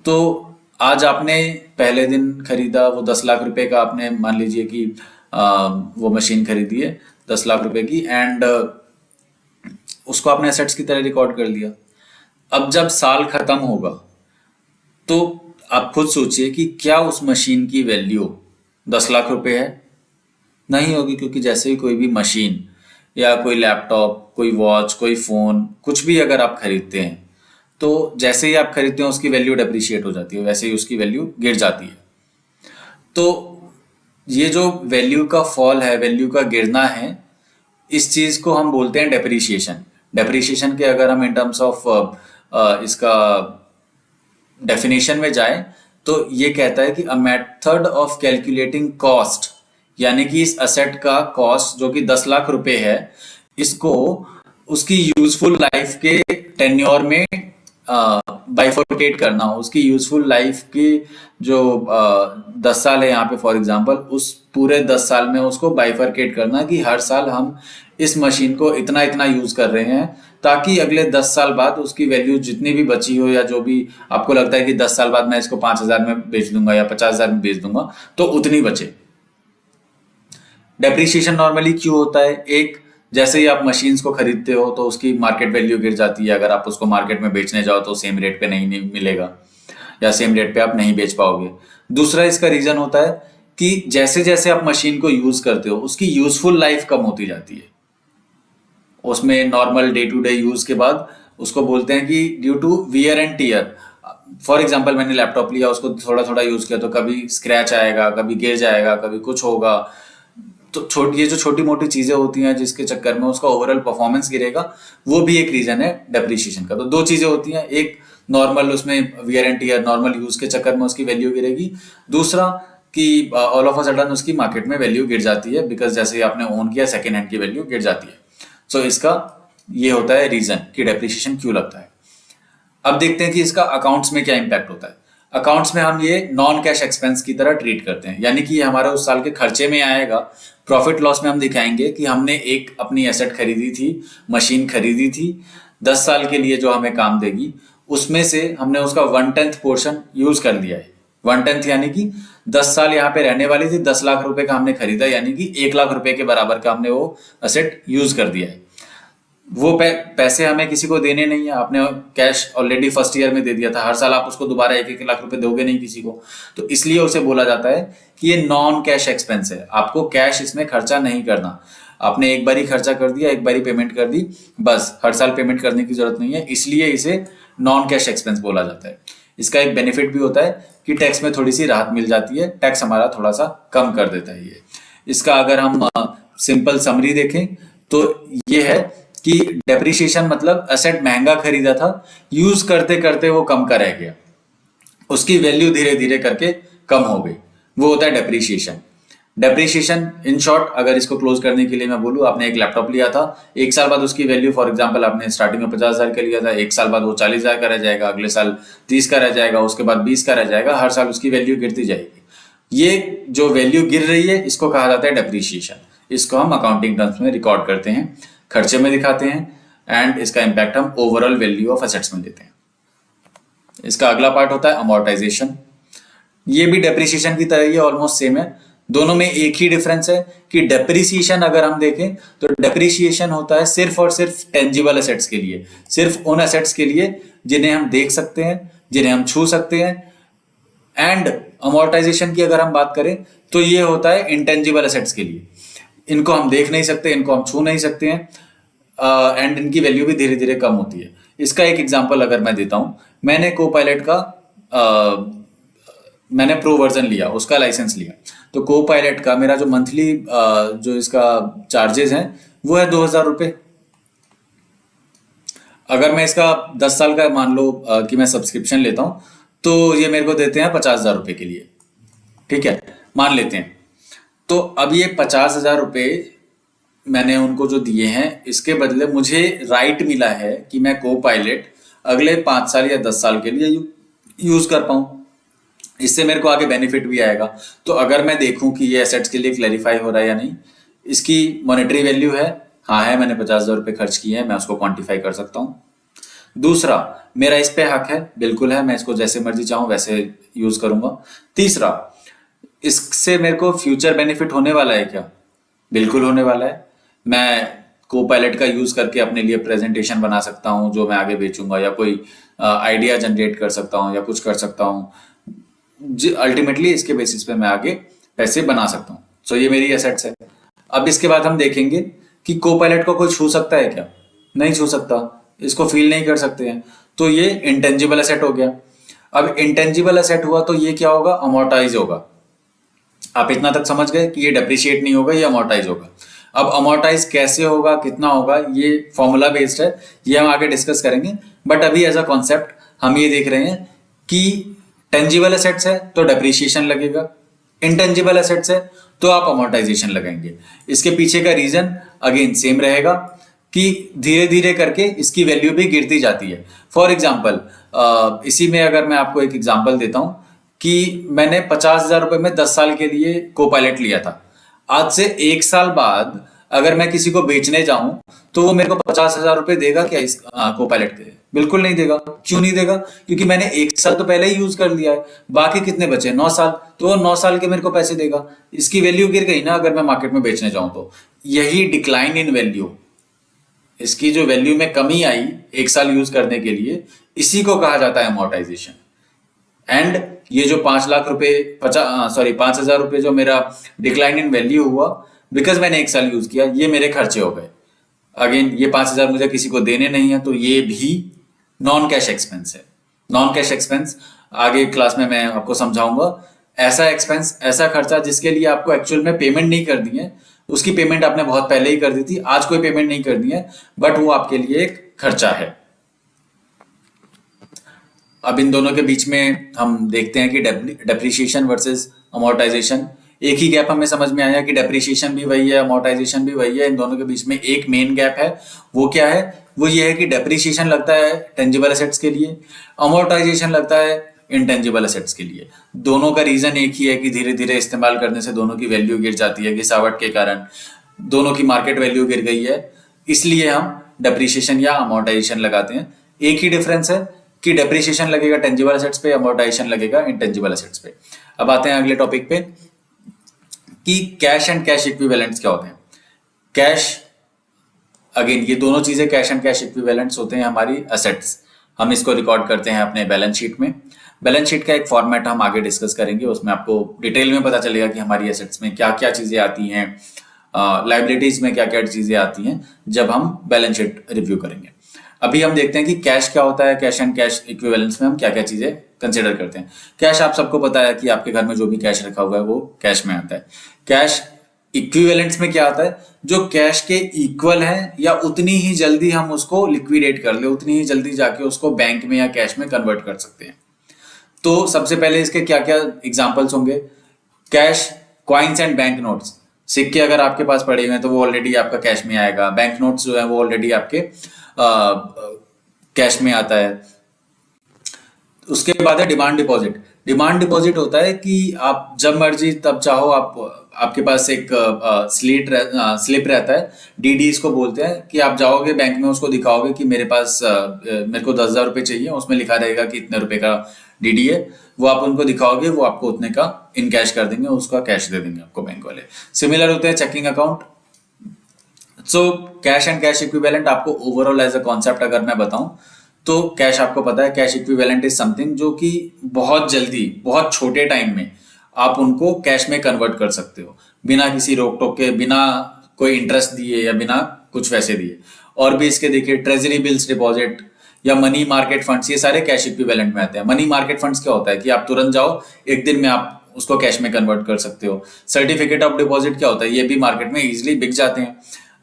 तो आज आपने पहले दिन खरीदा, वो 10 लाख रुपए का आपने मान लीजिए कि वो मशीन खरीदी है 10 लाख रुपए की, एंड उसको आपने एसेट्स की तरह रिकॉर्ड कर लिया। अब जब साल खत्म होगा तो आप खुद सोचिए कि क्या उस मशीन की वैल्यू 10 लाख रुपए है? नहीं होगी, क्योंकि जैसे ही कोई भी मशीन या कोई लैपटॉप, कोई वॉच, कोई फोन, कुछ भी अगर आप खरीदते हैं, तो जैसे ही आप खरीदते हैं उसकी वैल्यू डेप्रिशिएट हो जाती है, वैसे ही उसकी वैल्यू गिर जाती है। तो ये जो वैल्यू का फॉल है, वैल्यू का गिरना है, इस चीज को हम बोलते हैं डेप्रिशिएशन। डेप्रिशिएशन के अगर हम इन टर्म्स ऑफ इसका डेफिनेशन में जाए, तो ये कहता है कि a method of calculating cost, यानी कि इस असेट का कॉस्ट जो कि 10 लाख रुपए है, इसको उसकी यूजफुल लाइफ के टेन्योर में बाइफोर्केट करना हो। उसकी यूजफुल लाइफ की जो 10 साल है यहाँ पे फॉर एग्जांपल, उस पूरे 10 साल में उसको बाइफरकेट करना कि हर साल हम इस मशीन को इतना इतना यूज कर रहे हैं, ताकि अगले 10 साल बाद उसकी वैल्यू जितनी भी बची हो, या जो भी आपको लगता है कि 10 साल बाद मैं इसको 5,000 में बेच दूंगा या 50,000 में बेच दूंगा, तो उतनी बचे। डेप्रिसिएशन नॉर्मली क्यों होता है? एक, जैसे ही आप मशीन्स को खरीदते हो तो उसकी मार्केट वैल्यू गिर जाती है। अगर आप उसको मार्केट में बेचने जाओ तो सेम रेट पे नहीं मिलेगा, या सेम रेट पे आप नहीं बेच पाओगे। दूसरा इसका रीजन होता है कि जैसे जैसे आप मशीन को यूज करते हो उसकी यूजफुल लाइफ कम होती जाती है। उसमें normal day to day use के बाद उसको बोलते हैं कि due to wear and tear. For example मैंने लैपटॉप लिया, उसको थोड़ा थोड़ा यूज किया, तो कभी स्क्रैच आएगा, कभी गिर जाएगा, कभी कुछ होगा। तो ये जो छोटी मोटी चीजें होती हैं जिसके चक्कर में उसका ओवरऑल परफॉर्मेंस गिरेगा, वो भी एक रीजन है डेप्रिशिएशन का। तो दो चीजें होती हैं, एक नॉर्मल उसमें wear and tear, normal use के चक्कर में उसकी वैल्यू गिरेगी। दूसरा कि ऑल ऑफ अ सडन उसकी मार्केट में वैल्यू गिर जाती है, बिकॉज जैसे ही आपने ओन किया सेकेंड हैंड की वैल्यू गिर जाती है। सो इसका ये होता है रीजन कि डेप्रिशिएशन क्यों लगता है। अब देखते हैं कि इसका अकाउंट्स में क्या इंपैक्ट होता है। अकाउंट्स में हम ये नॉन कैश एक्सपेंस की तरह ट्रीट करते हैं, यानी कि ये हमारे उस साल के खर्चे में आएगा। प्रॉफिट लॉस में हम दिखाएंगे कि हमने एक अपनी एसेट खरीदी थी, मशीन खरीदी थी 10 साल के लिए जो हमें काम देगी, उसमें से हमने उसका 1/10 पोर्शन यूज कर लिया है। 1/10 यानी कि 10 साल यहाँ पे रहने वाली थी, 10 लाख रुपए का हमने खरीदा, यानी कि 1 लाख रुपए के बराबर का हमने वो असेट यूज कर दिया है। वो पैसे हमें किसी को देने नहीं है, आपने कैश ऑलरेडी फर्स्ट ईयर में दे दिया था, हर साल आप उसको दोबारा 1-1 लाख रुपए दोगे नहीं किसी को, तो इसलिए उसे बोला जाता है कि ये नॉन कैश एक्सपेंस है। आपको कैश इसमें खर्चा नहीं करना, आपने एक बार ही खर्चा कर दिया, एक बार ही पेमेंट कर दी, बस हर साल पेमेंट करने की जरूरत नहीं है, इसलिए इसे नॉन कैश एक्सपेंस बोला जाता है। इसका एक बेनिफिट भी होता है कि टैक्स में थोड़ी सी राहत मिल जाती है, टैक्स हमारा थोड़ा सा कम कर देता है ये। इसका अगर हम सिंपल समरी देखें तो ये है कि डेप्रिसिएशन मतलब असेट महंगा खरीदा था, यूज करते करते वो कम का रह गया, उसकी वैल्यू धीरे धीरे करके कम हो गई, वो होता है डेप्रिसिएशन। डेप्रिसिएशन इन शॉर्ट, अगर इसको क्लोज करने के लिए मैं बोलूँ, आपने एक लैपटॉप लिया था, 1 साल बाद उसकी वैल्यू फॉर एग्जांपल आपने स्टार्टिंग में 50,000 का लिया था, 1 साल बाद वो 40,000 का रह जाएगा, अगले साल 30 का रह जाएगा, उसके बाद 20 का रह जाएगा, हर साल उसकी वैल्यू गिरती जाएगी। ये जो वैल्यू गिर रही है इसको कहा जाता है डेप्रिसिएशन। इसको हम अकाउंटिंग टर्म्स में रिकॉर्ड करते हैं, खर्चे में दिखाते हैं, एंड इसका इंपैक्ट हम ओवरऑल वैल्यू ऑफ एसेट्स में देते हैं। इसका अगला पार्ट होता है अमोर्टाइजेशन। ये भी डेप्रिसिएशन की तरह ही ऑलमोस्ट सेम है, दोनों में एक ही डिफरेंस है कि डेप्रिसिएशन अगर हम देखें तो डेप्रिसिएशन होता है सिर्फ और सिर्फ टेंजिबल एसेट्स के लिए, सिर्फ उन एसेट्स के लिए जिन्हें हम देख सकते हैं, जिन्हें हम छू सकते हैं। एंड अमोर्टाइजेशन की अगर हम बात करें तो ये होता है इंटेंजिबल एसेट्स के लिए, इनको हम देख नहीं सकते, इनको हम छू नहीं सकते हैं, एंड इनकी वैल्यू भी धीरे धीरे कम होती है। इसका एक एग्जांपल अगर मैं देता हूं, मैंने कोपायलट का मैंने प्रो वर्जन लिया, उसका लाइसेंस लिया, तो कोपायलट का मेरा जो मंथली जो इसका चार्जेस हैं वो है 2,000 रुपये। अगर मैं इसका 10 साल का मान लो कि मैं सब्सक्रिप्शन लेता हूं, तो ये मेरे को देते हैं 50,000 रुपये के लिए, ठीक है, मान लेते हैं। तो अब ये 50,000 रुपये मैंने उनको जो दिए हैं, इसके बदले मुझे राइट मिला है कि मैं कोपायलट अगले 5 साल या 10 साल के लिए यूज कर पाऊं। इससे मेरे को आगे बेनिफिट भी आएगा। तो अगर मैं देखूं कि ये एसेट्स के लिए क्लैरिफाई हो रहा है या नहीं, इसकी मॉनेटरी वैल्यू है, हाँ है, मैंने 50,000 रुपये खर्च किए हैं, मैं उसको क्वांटिफाई कर सकता हूँ। दूसरा, मेरा इस पे हक है, बिल्कुल है, मैं इसको जैसे मर्जी चाहूँ वैसे यूज करूंगा। तीसरा, इससे मेरे को फ्यूचर बेनिफिट होने वाला है क्या? बिल्कुल होने वाला है। मैं कोपायलट का यूज करके अपने लिए प्रेजेंटेशन बना सकता हूँ जो मैं आगे बेचूंगा, या कोई आइडिया जनरेट कर सकता हूँ, या कुछ कर सकता हूँ। अल्टीमेटली इसके बेसिस पे मैं आगे पैसे बना सकता हूँ। सो ये मेरी एसेट्स है। अब इसके बाद हम देखेंगे कि कोपायलट को कोई छू सकता है क्या? नहीं छू सकता, इसको फील नहीं कर सकते हैं, तो ये इंटेंजिबल एसेट हो गया। अब इंटेंजिबल एसेट हुआ तो ये क्या होगा? अमोर्टाइज होगा। आप इतना तक समझ गए कि ये डेप्रिशिएट नहीं होगा, ये अमोर्टाइज होगा। अब अमोर्टाइज कैसे होगा, कितना होगा, ये फॉर्मूला बेस्ड है, ये हम आगे डिस्कस करेंगे। बट अभी एज अ कॉन्सेप्ट हम ये देख रहे हैं कि टेंजिबल एसेट्स है तो डेप्रिशिएशन लगेगा, इंटेंजिबल एसेट्स है तो आप अमोर्टाइजेशन लगाएंगे। इसके पीछे का रीजन अगेन सेम रहेगा कि धीरे धीरे करके इसकी वैल्यू भी गिरती जाती है। फॉर एग्जाम्पल इसी में अगर मैं आपको एक एग्जाम्पल देता हूं कि मैंने 50,000 रुपए में 10 साल के लिए कोपायलट लिया था। आज से 1 साल बाद अगर मैं किसी को बेचने जाऊं तो वो मेरे को 50,000 रुपए देगा क्या इस कोपायलट के? बिल्कुल नहीं देगा। क्यों नहीं देगा? क्योंकि मैंने 1 साल तो पहले ही यूज कर लिया है, बाकी कितने बचे? 9 साल, तो वो 9 साल के मेरे को पैसे देगा। इसकी वैल्यू गिर गई ना अगर मैं मार्केट में बेचने जाऊं तो। यही डिक्लाइन इन वैल्यू, इसकी जो वैल्यू में कमी आई 1 साल यूज करने के लिए, इसी को कहा जाता है अमोर्टाइजेशन। एंड ये जो 5 लाख रुपए 5,000 रुपए जो मेरा डिक्लाइन इन वैल्यू हुआ बिकॉज मैंने 1 साल यूज किया, ये मेरे खर्चे हो गए। अगेन ये 5,000 मुझे किसी को देने नहीं है, तो ये भी नॉन कैश एक्सपेंस है। नॉन कैश एक्सपेंस आगे क्लास में मैं आपको समझाऊंगा। ऐसा एक्सपेंस, ऐसा खर्चा जिसके लिए आपको एक्चुअल में पेमेंट नहीं करनी है, उसकी पेमेंट आपने बहुत पहले ही कर दी थी, आज कोई पेमेंट नहीं करनी है, बट वो आपके लिए एक खर्चा है। अब इन दोनों के बीच में हम देखते हैं कि डेप्रिसिएशन वर्सेस अमोर्टाइजेशन। एक ही गैप हमें समझ में आया कि डेप्रिसिएशन भी वही है, अमोर्टाइजेशन भी वही है। इन दोनों के बीच में एक मेन गैप है, वो क्या है? वो ये है कि डेप्रिसिएशन लगता है टेंजिबल एसेट्स के लिए, अमोर्टाइजेशन लगता है इंटेंजिबल एसेट्स के लिए। दोनों का रीजन एक ही है कि धीरे धीरे इस्तेमाल करने से दोनों की वैल्यू गिर जाती है, गिरावट के कारण दोनों की मार्केट वैल्यू गिर गई है, इसलिए हम डेप्रिसिएशन या अमोर्टाइजेशन लगाते हैं। एक ही डिफरेंस है कि डेप्रिसिएशन लगेगा टेंजिबल एसेट्स पे, अमोर्टाइजेशन लगेगा इंटेंजिबल एसेट्स पे। अब आते हैं अगले टॉपिक पे कि कैश एंड कैश इक्विवेलेंट्स क्या होते हैं। कैश, अगेन ये दोनों चीजें कैश एंड कैश इक्विवेलेंट्स होते हैं हमारी एसेट्स। हम इसको रिकॉर्ड करते हैं अपने बैलेंस शीट में। बैलेंस शीट का एक फॉर्मेट हम आगे डिस्कस करेंगे, उसमें आपको डिटेल में पता चलेगा कि हमारी एसेट्स में क्या क्या चीजें आती हैं, लाइबिलिटीज में क्या क्या चीजें आती हैं जब हम बैलेंस शीट रिव्यू करेंगे। अभी हम देखते हैं कि कैश क्या होता है, कैश एंड कैश इक्विवेलेंट्स में हम क्या क्या चीजें कंसिडर करते हैं। कैश आप सबको पता है कि आपके घर में जो भी कैश रखा हुआ है वो कैश में आता है। कैश इक्विवेलेंट्स में क्या आता है? जो कैश के इक्वल है या उतनी ही जल्दी हम उसको लिक्विडेट कर ले, उतनी ही जल्दी जाके उसको बैंक में या कैश में कन्वर्ट कर सकते हैं। तो सबसे पहले इसके क्या क्या एग्जांपल्स होंगे? Cash, coins and bank notes. सिक्के अगर आपके पास पड़े हुए हैं तो वो ऑलरेडी आपका कैश में आएगा। बैंक नोट्स जो है वो ऑलरेडी आपके कैश में आता है। उसके बाद है डिमांड डिपॉजिट। डिमांड डिपॉजिट होता है कि आप जब मर्जी तब चाहो आपके पास एक स्लिप रहता है, डीडी इसको बोलते हैं, कि आप जाओगे बैंक में, उसको दिखाओगे कि मेरे पास मेरे को 10,000 रुपये चाहिए, उसमें लिखा रहेगा कि इतने रुपए का डीडी है। वो आप उनको दिखाओगे, वो आपको उतने का इन कैश कर देंगे, उसका कैश दे देंगे आपको बैंक वाले। सिमिलर होते हैं checking account. So cash and cash equivalent आपको ओवरऑल एज अ कॉन्सेप्ट अगर मैं बताऊं तो कैश आपको पता है, कैश इक्विवेलेंट इज समथिंग जो कि बहुत जल्दी, बहुत छोटे टाइम में आप उनको कैश में कन्वर्ट कर सकते हो, बिना किसी रोक टोक के, बिना कोई इंटरेस्ट दिए या बिना कुछ वैसे दिए। और भी इसके देखिए ट्रेजरी बिल्स डिपॉजिट या मनी मार्केट फंड्स, ये सारे कैश इक्विवेलेंट में आते हैं। मनी मार्केट फंड्स क्या होता है कि आप तुरंत जाओ, एक दिन में आप उसको कैश में कन्वर्ट कर सकते हो। सर्टिफिकेट ऑफ डिपॉजिट क्या होता है? ये भी मार्केट में इजिली बिक जाते हैं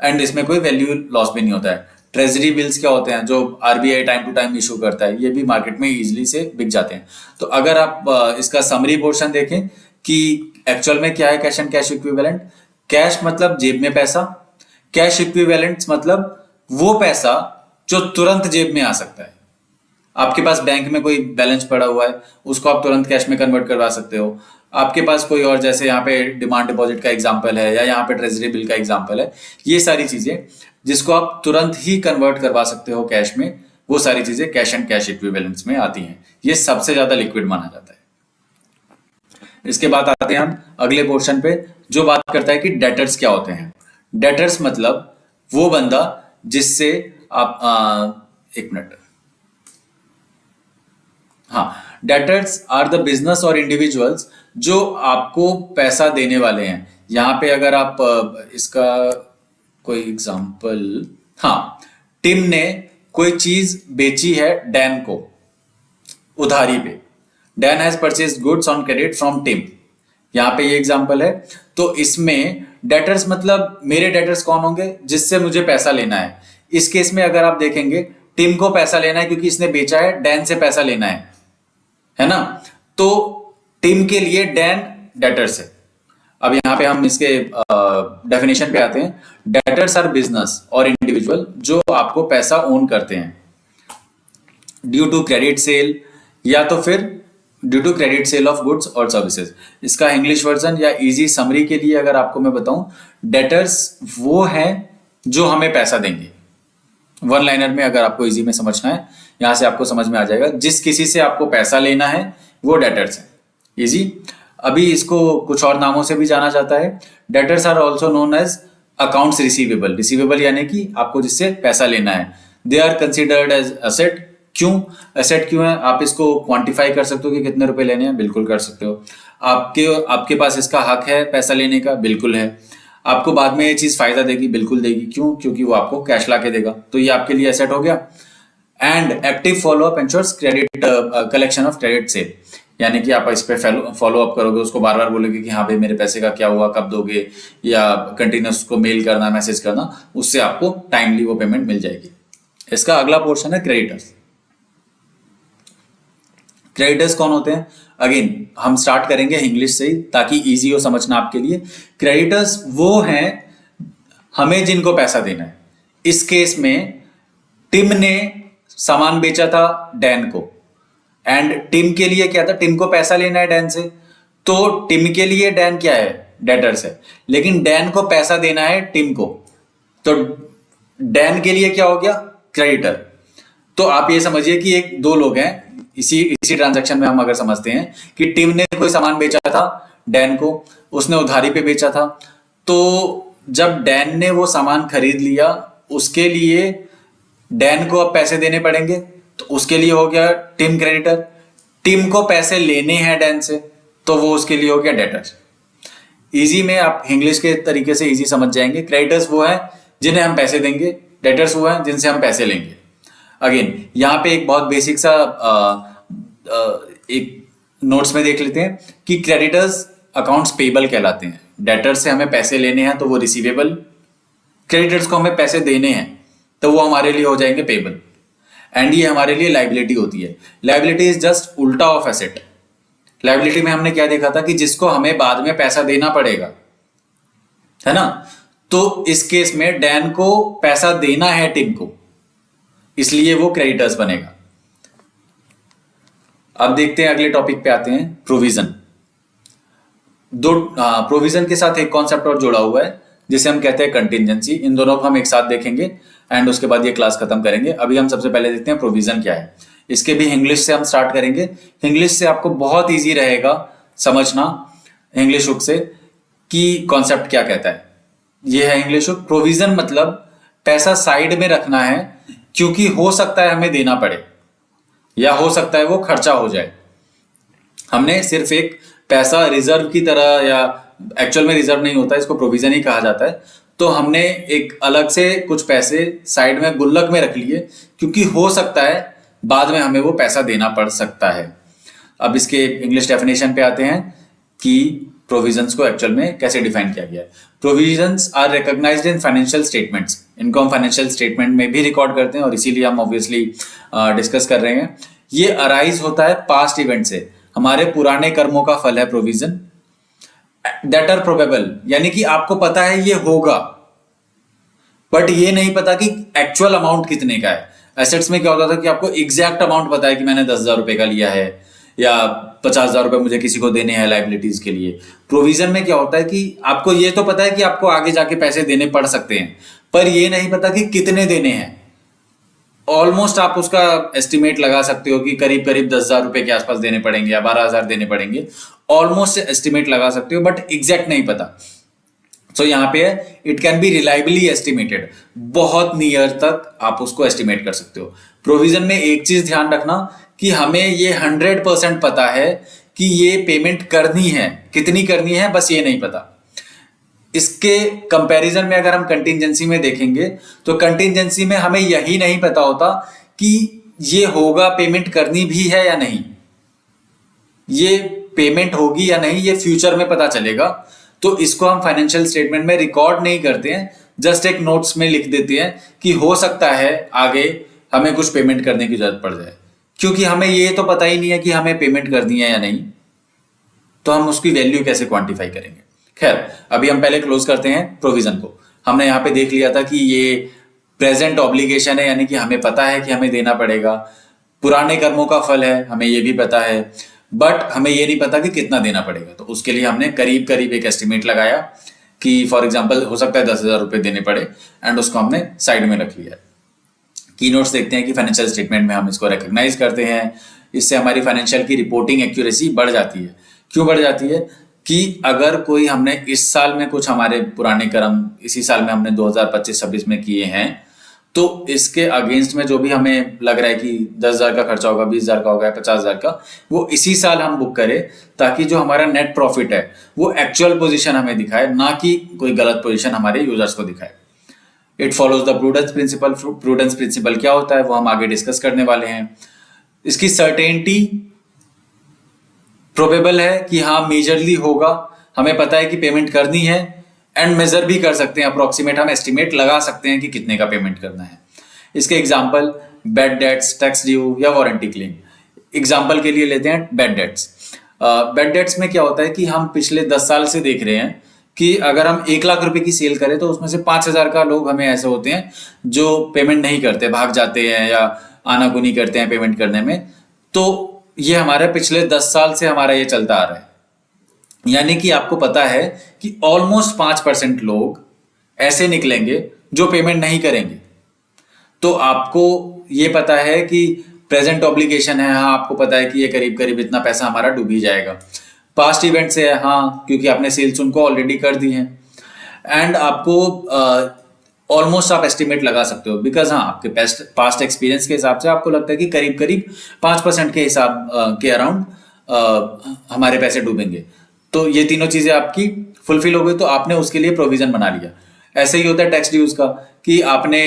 एंड इसमें कोई वैल्यू लॉस भी नहीं होता है। ट्रेजरी बिल्स क्या होते हैं? जो RBI time to time issue करता है, ये भी मार्केट में इजिली से बिक जाते हैं। तो अगर आप इसका समरी पोर्शन देखें कि एक्चुअल में क्या है cash and cash equivalent. Cash मतलब जेब में पैसा, कैश इक्विवेलेंट्स मतलब वो पैसा जो तुरंत जेब में आ सकता है। आपके पास बैंक में कोई बैलेंस पड़ा हुआ है, उसको आप तुरंत कैश में कन्वर्ट करवा सकते हो। आपके पास कोई और, जैसे यहाँ पे डिमांड डिपॉजिट का एग्जांपल है या यहाँ पे ट्रेजरी बिल का एग्जांपल है, ये सारी चीजें जिसको आप तुरंत ही कन्वर्ट करवा सकते हो कैश में, वो सारी चीजें कैश एंड कैश इक्विवेलेंट्स में आती हैं। ये सबसे ज्यादा लिक्विड माना जाता है। इसके बाद आते हैं हम अगले पोर्शन पे, जो बात करता है कि डेटर्स क्या होते हैं। डेटर्स मतलब वो बंदा जिससे आप एक मिनट, हाँ, डेटर्स आर द बिजनेस और इंडिविजुअल्स जो आपको पैसा देने वाले हैं। यहाँ पे अगर आप इसका कोई एग्जांपल, हाँ, टिम ने कोई चीज बेची है डैन को उधारी पे। Dan has purchase goods on credit from Tim. यहाँ पे ये एग्जांपल है। तो इसमें डेटर्स मतलब मेरे डेटर्स कौन होंगे, जिससे मुझे पैसा लेना है। इस केस में अगर आप देखेंगे, टिम को पैसा लेना है क्योंकि इसने बेचा है, डैन से पैसा लेना है ना। तो टिम के लिए डैन डेटर्स है। अब यहाँ पे हम इसके डेफिनेशन पे आते हैं। डेटर्स आर बिजनेस और इंडिविजुअल जो आपको पैसा ओन करते हैं ड्यू टू क्रेडिट सेल, या तो फिर due to credit sale of goods और सर्विसेज। इसका इंग्लिश वर्जन या इजी समरी के लिए अगर आपको मैं बताऊं, डेटर्स वो हैं जो हमें पैसा देंगे। वन लाइनर में अगर आपको इजी में समझना है, यहां से आपको समझ में आ जाएगा। जिस किसी से आपको पैसा लेना है वो डेटर्स है। इजी। अभी इसको कुछ और नामों से भी जाना जाता है। Debtors are also known as accounts receivable. Receivable यानी कि आपको जिससे पैसा लेना है। They are considered as asset. क्यों एसेट क्यों है? आप इसको क्वांटिफाई कर सकते हो कि कितने रुपए लेने हैं, बिल्कुल कर सकते हो। आपके पास इसका हक है पैसा लेने का, बिल्कुल है। आपको बाद में ये चीज फायदा देगी, बिल्कुल देगी। क्यों? क्योंकि वो आपको कैश ला के देगा, तो ये आपके लिए एसेट हो गया। And active follow up ensures credit collection of credit sale, यानी कि आप इस पे फॉलो अप करोगे, उसको बार बार बोलोगे कि हाँ भाई मेरे पैसे का क्या हुआ, कब दोगे, या कंटिन्यूस को मेल करना, मैसेज करना, उससे आपको टाइमली वो पेमेंट मिल जाएगी। इसका अगला पोर्शन है क्रेडिटर्स। क्रेडिटर्स कौन होते हैं? अगेन हम स्टार्ट करेंगे इंग्लिश से ही ताकि इजी हो समझना आपके लिए। क्रेडिटर्स वो हैं हमें जिनको पैसा देना है। इस केस में टिम ने सामान बेचा था डैन को, एंड टिम के लिए क्या था, टिम को पैसा लेना है डैन से। तो टिम के लिए डैन क्या है? डेटर्स है। लेकिन डैन को पैसा देना है टिम को, तो डैन के लिए क्या हो गया? क्रेडिटर। तो आप ये समझिए कि एक दो लोग हैं इसी ट्रांजैक्शन में। हम अगर समझते हैं कि टिम ने कोई सामान बेचा था डैन को, उसने उधारी पे बेचा था। तो जब डैन ने वो सामान खरीद लिया, उसके लिए डैन को अब पैसे देने पड़ेंगे, तो उसके लिए हो गया टिम क्रेडिटर। टिम को पैसे लेने हैं डैन से, तो वो उसके लिए हो गया डेटर। इजी में आप इंग्लिश के तरीके से इजी समझ जाएंगे। क्रेडिटर्स वो है जिन्हें हम पैसे देंगे, डेटर्स वो है जिनसे हम पैसे लेंगे। अगेन यहाँ पे एक बहुत बेसिक सा एक नोट्स में देख लेते हैं कि क्रेडिटर्स अकाउंट्स पेबल कहलाते हैं। डेटर्स से हमें पैसे लेने हैं तो वो रिसीवेबल, क्रेडिटर्स को हमें पैसे देने हैं तो वो हमारे लिए हो जाएंगे पेबल। एंड ये हमारे लिए लाइबिलिटी होती है। लाइबिलिटी इज जस्ट उल्टा ऑफ एसेट। लाइबिलिटी में हमने क्या देखा था कि जिसको हमें बाद में पैसा देना पड़ेगा, है ना। तो इस केस में डैन को पैसा देना है टिम को, इसलिए वो क्रेडिटर्स बनेगा। अब देखते हैं अगले टॉपिक पे आते हैं, प्रोविजन। प्रोविजन के साथ एक कॉन्सेप्ट और जुड़ा हुआ है जिसे हम कहते हैं कंटिजेंसी। इन दोनों को हम एक साथ देखेंगे एंड उसके बाद ये क्लास खत्म करेंगे। अभी हम सबसे पहले देखते हैं प्रोविजन क्या है। इसके भी इंग्लिश से हम स्टार्ट करेंगे। इंग्लिश से आपको बहुत ईजी रहेगा समझना, इंग्लिश हुक से, कि कॉन्सेप्ट क्या कहता है। ये है इंग्लिश हुक। प्रोविजन मतलब पैसा साइड में रखना है, क्योंकि हो सकता है हमें देना पड़े या हो सकता है वो खर्चा हो जाए। हमने सिर्फ एक पैसा रिजर्व की तरह, या एक्चुअल में रिजर्व नहीं होता, इसको प्रोविजन ही कहा जाता है। तो हमने एक अलग से कुछ पैसे साइड में गुल्लक में रख लिए, क्योंकि हो सकता है बाद में हमें वो पैसा देना पड़ सकता है। अब इसके इंग्लिश डेफिनेशन पे आते हैं कि प्रोविजंस को एक्चुअल में कैसे डिफाइन किया गया है। Provisions are recognised in financial statements. इनको हम फाइनेंशियल स्टेटमेंट में भी रिकॉर्ड करते हैं और इसीलिए हम ऑब्वियसली डिस्कस कर रहे हैं। ये अराइज होता है पास्ट इवेंट से, हमारे पुराने कर्मों का फल है प्रोविजन। दैट आर प्रोबेबल, यानी कि आपको पता है ये होगा, बट ये नहीं पता कि एक्चुअल अमाउंट कितने का है। एसेट्स में क्या होता था कि आपको एग्जैक्ट अमाउंट पता है कि मैंने 10,000 रुपए का लिया है या 50,000 रुपए मुझे किसी को देने हैं लाइबिलिटीज के लिए। प्रोविजन में क्या होता है कि आपको ये तो पता है कि आपको आगे जाके पैसे देने पड़ सकते हैं, पर ये नहीं पता कि कितने देने हैं। ऑलमोस्ट आप उसका एस्टिमेट लगा सकते हो कि करीब करीब 10,000 रुपए के आसपास देने पड़ेंगे या 12,000 देने पड़ेंगे। ऑलमोस्ट एस्टिमेट लगा सकते हो, बट एग्जैक्ट नहीं पता। सो यहाँ पे है it can be reliably estimated, बहुत नियर तक आप उसको एस्टिमेट कर सकते हो। प्रोविजन में एक चीज ध्यान रखना कि हमें ये 100% पता है कि ये पेमेंट करनी है, कितनी करनी है बस ये नहीं पता। इसके कंपैरिजन में अगर हम कंटिंजेंसी में देखेंगे तो कंटिंजेंसी में हमें यही नहीं पता होता कि ये होगा, पेमेंट करनी भी है या नहीं, ये पेमेंट होगी या नहीं ये फ्यूचर में पता चलेगा। तो इसको हम फाइनेंशियल स्टेटमेंट में रिकॉर्ड नहीं करते हैं, जस्ट एक नोट्स में लिख देते हैं कि हो सकता है आगे हमें कुछ पेमेंट करने की जरूरत पड़ जाए, क्योंकि हमें ये तो पता ही नहीं है कि हमें पेमेंट करनी है या नहीं, तो हम उसकी वैल्यू कैसे क्वांटिफाई करेंगे। खैर, अभी हम पहले क्लोज करते हैं प्रोविजन को। हमने यहाँ पे देख लिया था कि ये प्रेजेंट ऑब्लिगेशन है, यानी कि हमें पता है कि हमें देना पड़ेगा। पुराने कर्मों का फल है, हमें ये भी पता है, बट हमें ये नहीं पता कि कितना देना पड़ेगा। तो उसके लिए हमने करीब करीब एक एस्टिमेट लगाया कि फॉर एग्जाम्पल हो सकता है 10,000 रुपये देने पड़े, एंड उसको हमने साइड में रख लिया। की नोट्स देखते हैं कि फाइनेंशियल स्टेटमेंट में हम इसको रिकॉग्नाइज करते हैं। इससे हमारी फाइनेंशियल की रिपोर्टिंग एक्यूरेसी बढ़ जाती है। क्यों बढ़ जाती है कि अगर कोई हमने इस साल में कुछ हमारे पुराने कर्म इसी साल में हमने 2025-26 में किए हैं, तो इसके अगेंस्ट में जो भी हमें लग रहा है कि 10,000 का खर्चा होगा, 20,000 का होगा, 50,000 का, वो इसी साल हम बुक करें, ताकि जो हमारा नेट प्रॉफिट है वो एक्चुअल पोजीशन हमें दिखाए, ना कि कोई गलत पोजीशन हमारे यूजर्स को दिखाए। It follows the prudence principle. Prudence principle क्या होता है वो हम आगे डिस्कस करने वाले हैं। इसकी सर्टेनिटी प्रोबेबल है कि हाँ मेजरली होगा, हमें पता है कि पेमेंट करनी है, एंड मेजर भी कर सकते हैं, अप्रोक्सीमेट हम एस्टिमेट लगा सकते हैं कि कितने का पेमेंट करना है। इसके example bad debts, tax due या वारंटी क्लेम। एग्जांपल के लिए लेते हैं बैड डेट्स। बैड डेट्स में क्या होता है कि हम पिछले 10 साल से देख रहे हैं कि अगर हम 1 लाख रुपए की सेल करें तो उसमें से 5,000 का लोग हमें ऐसे होते हैं जो पेमेंट नहीं करते, भाग जाते हैं या आनाकानी करते हैं पेमेंट करने में। तो ये हमारे पिछले 10 साल से हमारा ये चलता आ रहा है, यानी कि आपको पता है कि ऑलमोस्ट 5% लोग ऐसे निकलेंगे जो पेमेंट नहीं करेंगे। तो आपको ये पता है कि प्रेजेंट ऑब्लिगेशन है, हाँ आपको पता है कि ये करीब करीब इतना पैसा हमारा डूब ही जाएगा। पास्ट इवेंट से है, हाँ क्योंकि आपने सेल्स उनको ऑलरेडी कर दी है, एंड आपको ऑलमोस्ट आप एस्टिमेट लगा सकते हो, बिकॉज हाँ आपके पास्ट एक्सपीरियंस के हिसाब से आपको लगता है कि करीब करीब 5% के हिसाब के अराउंड हमारे पैसे डूबेंगे। तो ये तीनों चीजें आपकी फुलफिल हो गई, तो आपने उसके लिए प्रोविजन बना लिया। ऐसे ही होता है टैक्स ड्यूज का, कि आपने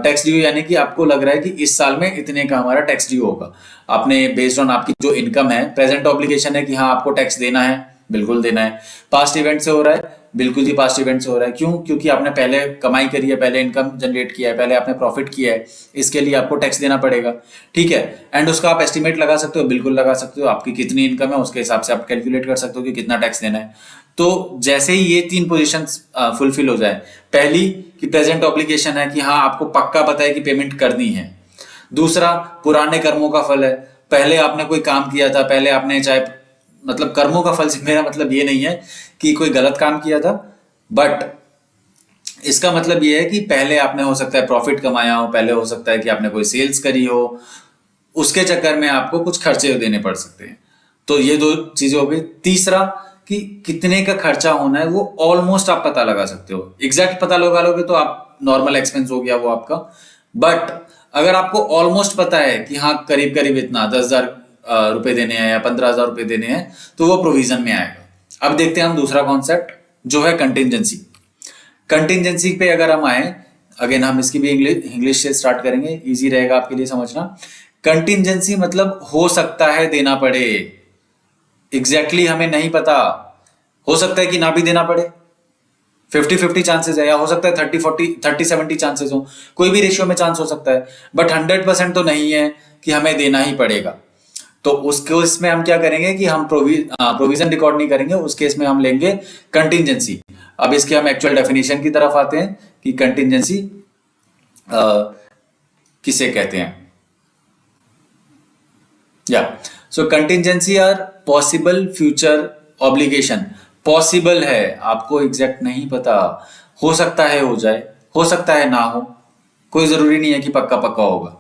टैक्स ड्यू यानी कि आपको लग रहा है कि इस साल में इतने का हमारा टैक्स ड्यू होगा। आपने बेस्ड ऑन आपकी जो इनकम है, प्रेजेंट ऑब्लिगेशन है कि हाँ आपको टैक्स देना है, बिल्कुल देना है। पास्ट इवेंट से हो रहा है, बिल्कुल ही पास्ट इवेंट से हो रहा है। क्यों? क्योंकि आपने पहले कमाई करी है, पहले इनकम जनरेट किया है, पहले आपने प्रॉफिट किया है, इसके लिए आपको टैक्स देना पड़ेगा। ठीक है, एंड उसका आप एस्टिमेट लगा सकते हो, बिल्कुल लगा सकते हो। आपकी कितनी इनकम है उसके हिसाब से आप कैलकुलेट कर सकते हो कि कितना टैक्स देना है। तो जैसे ही ये 3 पोजीशंस फुलफिल हो जाए, पहली कि प्रेजेंट ऑब्लिगेशन है कि हाँ आपको पक्का पता है कि पेमेंट करनी है। दूसरा पुराने कर्मों का फल है, पहले आपने कोई काम किया था, पहले आपने चाहे मतलब कर्मों का फल से मेरा मतलब ये नहीं है कि कोई गलत काम किया था, बट इसका मतलब ये है कि पहले आपने हो सकता है प्रॉफिट कमाया हो, पहले हो सकता है कि आपने कोई सेल्स करी हो, उसके चक्कर में आपको कुछ खर्चे देने पड़ सकते हैं। तो ये 2 चीजें हो गई। तीसरा कि कितने का खर्चा होना है वो ऑलमोस्ट आप पता लगा सकते हो। एग्जैक्ट पता लगा लोगे तो आप नॉर्मल एक्सपेंस हो गया वो आपका, बट अगर आपको ऑलमोस्ट पता है कि हाँ करीब करीब इतना 10,000 रुपए देने हैं या 15,000 रुपए देने हैं, तो वो प्रोविजन में आएगा। अब देखते हैं हम दूसरा कॉन्सेप्ट जो है कंटिंजेंसी। कंटिंजेंसी पे अगर हम आए, अगेन हम इसकी भी इंग्लिश से स्टार्ट करेंगे, इजी रहेगा आपके लिए समझना। कंटिंजेंसी मतलब हो सकता है देना पड़े, एग्जैक्टली हमें नहीं पता, हो सकता है कि ना भी देना पड़े, 50-50 चांसेस है, या हो सकता है 30-70 चांसेस हो, कोई भी रेशियो में चांस हो सकता है, बट 100% तो नहीं है कि हमें देना ही पड़ेगा। तो उस केस में हम क्या करेंगे कि हम प्रोविजन रिकॉर्ड नहीं करेंगे, उस केस में हम लेंगे कंटिंजेंसी। अब इसके हम एक्चुअल डेफिनेशन की तरफ आते हैं कि कंटिंजेंसी किसे कहते हैं। Yeah so contingency are possible future obligation. Possible है, आपको एग्जैक्ट नहीं पता, हो सकता है हो जाए, हो सकता है ना हो, कोई जरूरी नहीं है कि पक्का पक्का होगा।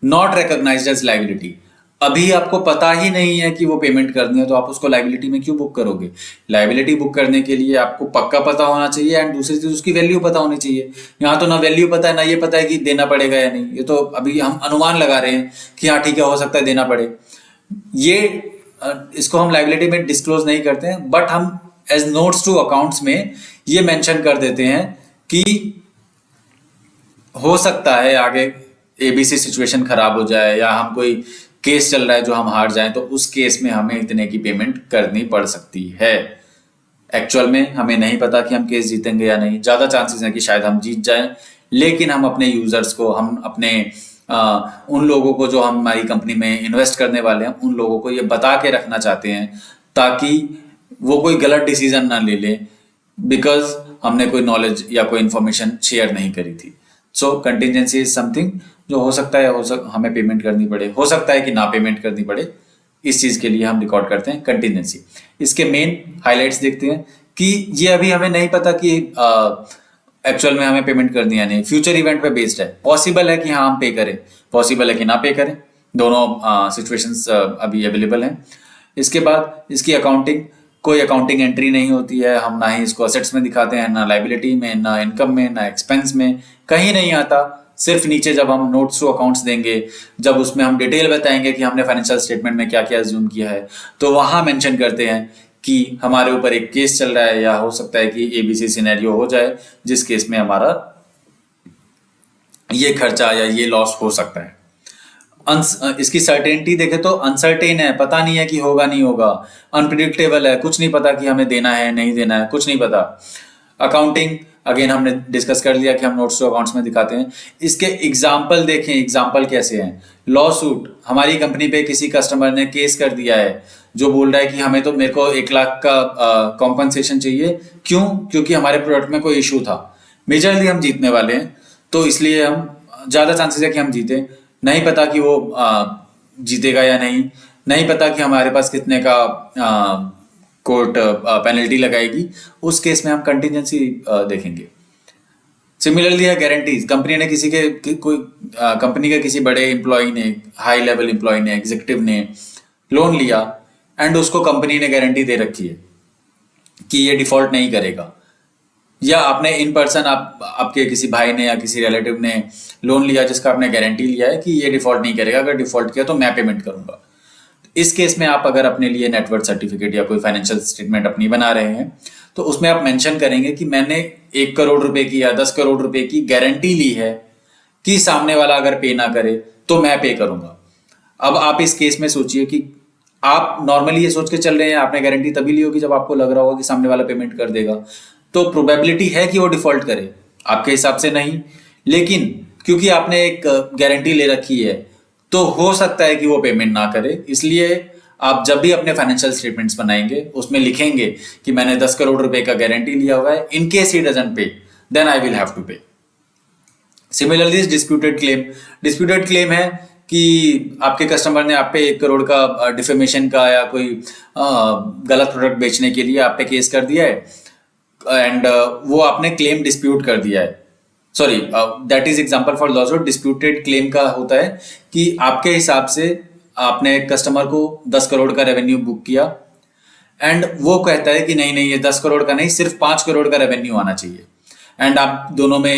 नॉट रिकॉग्नाइज्ड एज लायबिलिटी, अभी आपको पता ही नहीं है कि वो पेमेंट करनी है, तो आप उसको लाइबिलिटी में क्यों बुक करोगे? लाइबिलिटी बुक करने के लिए आपको पक्का पता होना चाहिए, एंड दूसरी चीज उसकी वैल्यू पता होनी चाहिए। यहाँ तो ना वैल्यू पता है, ना ये पता है कि देना पड़ेगा या नहीं। ये तो अभी हम अनुमान लगा रहे हैं कि हाँ ठीक है, हो सकता है देना पड़े। ये इसको हम लाइबिलिटी में डिस्क्लोज नहीं करते हैं, बट हम एज नोट्स टू अकाउंट्स में ये मेंशन कर देते हैं कि हो सकता है आगे एबीसी सिचुएशन खराब हो जाए, या हम कोई केस चल रहा है जो हम हार जाएं, तो उस केस में हमें इतने की पेमेंट करनी पड़ सकती है। एक्चुअल में हमें नहीं पता कि हम केस जीतेंगे या नहीं, ज्यादा चांसेस हैं कि शायद हम जीत जाएं, लेकिन हम अपने यूजर्स को, हम अपने उन लोगों को जो हमारी कंपनी में इन्वेस्ट करने वाले हैं, उन लोगों को ये बता के रखना चाहते हैं ताकि वो कोई गलत डिसीजन ना ले ले, बिकॉज हमने कोई नॉलेज या कोई इंफॉर्मेशन शेयर नहीं करी थी। सो कंटिजेंसी इज समथिंग जो हो सकता है, हमें पेमेंट करनी पड़े, हो सकता है कि ना पेमेंट करनी पड़े। इस चीज के लिए हम रिकॉर्ड करते हैं कंटिजेंसी। इसके मेन हाइलाइट्स देखते हैं कि ये अभी हमें नहीं पता कि एक्चुअल में हमें पेमेंट करनी है नहीं, फ्यूचर इवेंट पे बेस्ड है। पॉसिबल है कि हाँ हम पे करें, पॉसिबल है कि ना पे करें, दोनों सिचुएशंस अभी अवेलेबल हैं। इसके बाद इसकी अकाउंटिंग, कोई अकाउंटिंग एंट्री नहीं होती है, हम ना ही इसको असेट्स में दिखाते हैं, ना लाइबिलिटी में, ना इनकम में, ना एक्सपेंस में, कहीं नहीं आता। सिर्फ नीचे जब हम नोट्स टू अकाउंट्स देंगे, जब उसमें हम डिटेल बताएंगे कि हमने फाइनेंशियल स्टेटमेंट में क्या क्या अज्यूम किया है, तो वहां मेंशन करते हैं कि हमारे ऊपर एक केस चल रहा है, या हो सकता है कि एबीसी सिनेरियो हो जाए जिस केस में हमारा ये खर्चा या ये लॉस हो सकता है। इसकी सर्टेनिटी देखे तो अनसर्टेन है, पता नहीं है कि होगा नहीं होगा, अनप्रिडिक्टेबल है, कुछ नहीं पता कि हमें देना है नहीं देना है, कुछ नहीं पता। अकाउंटिंग अगेन हमने डिस्कस कर लिया कि हम नोट्स टू अकाउंट्स में दिखाते हैं। इसके एग्जाम्पल देखें, एग्जाम्पल कैसे हैं। लॉ सूट, हमारी कंपनी पे किसी कस्टमर ने केस कर दिया है जो बोल रहा है कि हमें तो, मेरे को 1 लाख का कॉम्पनसेशन चाहिए। क्यों? क्योंकि हमारे प्रोडक्ट में कोई इशू था। मेजरली हम जीतने वाले हैं, तो इसलिए हम, ज्यादा चांसेस है कि हम जीते। नहीं पता कि वो जीतेगा या नहीं, नहीं पता कि हमारे पास कितने का कोर्ट पेनल्टी लगाएगी। उस केस में हम कंटिजेंसी देखेंगे। सिमिलरली है गारंटीज, कंपनी ने किसी के कोई कंपनी के किसी बड़े एम्प्लॉय ने, हाई लेवल एम्प्लॉय ने, एग्जीक्यूटिव ने लोन लिया, एंड उसको कंपनी ने गारंटी दे रखी है कि ये डिफॉल्ट नहीं करेगा। या आपने इन पर्सन, आपके किसी भाई ने या किसी रिलेटिव ने लोन लिया जिसका आपने गारंटी लिया है कि ये डिफॉल्ट नहीं करेगा, अगर डिफॉल्ट किया तो मैं पेमेंट करूंगा। इस केस में आप अगर अपने लिए नेटवर्थ सर्टिफिकेट या कोई फाइनेंशियल स्टेटमेंट अपनी बना रहे हैं, तो उसमें आप मेंशन करेंगे कि मैंने 1 करोड़ रुपए की या 10 करोड़ रुपए की गारंटी ली है कि सामने वाला अगर पे ना करे तो मैं पे करूंगा। अब आप इस केस में सोचिए कि आप नॉर्मली ये सोच के चल रहे हैं, आपने गारंटी तभी ली होगी जब आपको लग रहा होगा कि सामने वाला पेमेंट कर देगा, तो प्रोबेबिलिटी है कि वो डिफॉल्ट करे, आपके हिसाब से नहीं, लेकिन क्योंकि आपने एक गारंटी ले रखी है तो हो सकता है कि वो पेमेंट ना करे। इसलिए आप जब भी अपने फाइनेंशियल स्टेटमेंट्स बनाएंगे उसमें लिखेंगे कि मैंने 10 करोड़ रुपए का गारंटी लिया हुआ है, in case he doesn't pay then I will have to pay. Similarly disputed claim, disputed claim है कि आपके कस्टमर ने आप पे 1 करोड़ का डिफेमेशन का या कोई गलत प्रोडक्ट बेचने के लिए आप पे केस कर दिया है, एंड वो आपने क्लेम डिस्प्यूट कर दिया है। Sorry, that is example for loss. Disputed claim का होता है कि आपके हिसाब से आपने कस्टमर को 10 करोड़ का रेवेन्यू बुक किया, एंड वो कहता है कि नहीं नहीं, ये 10 करोड़ का नहीं, सिर्फ 5 करोड़ का रेवेन्यू आना चाहिए, एंड आप दोनों में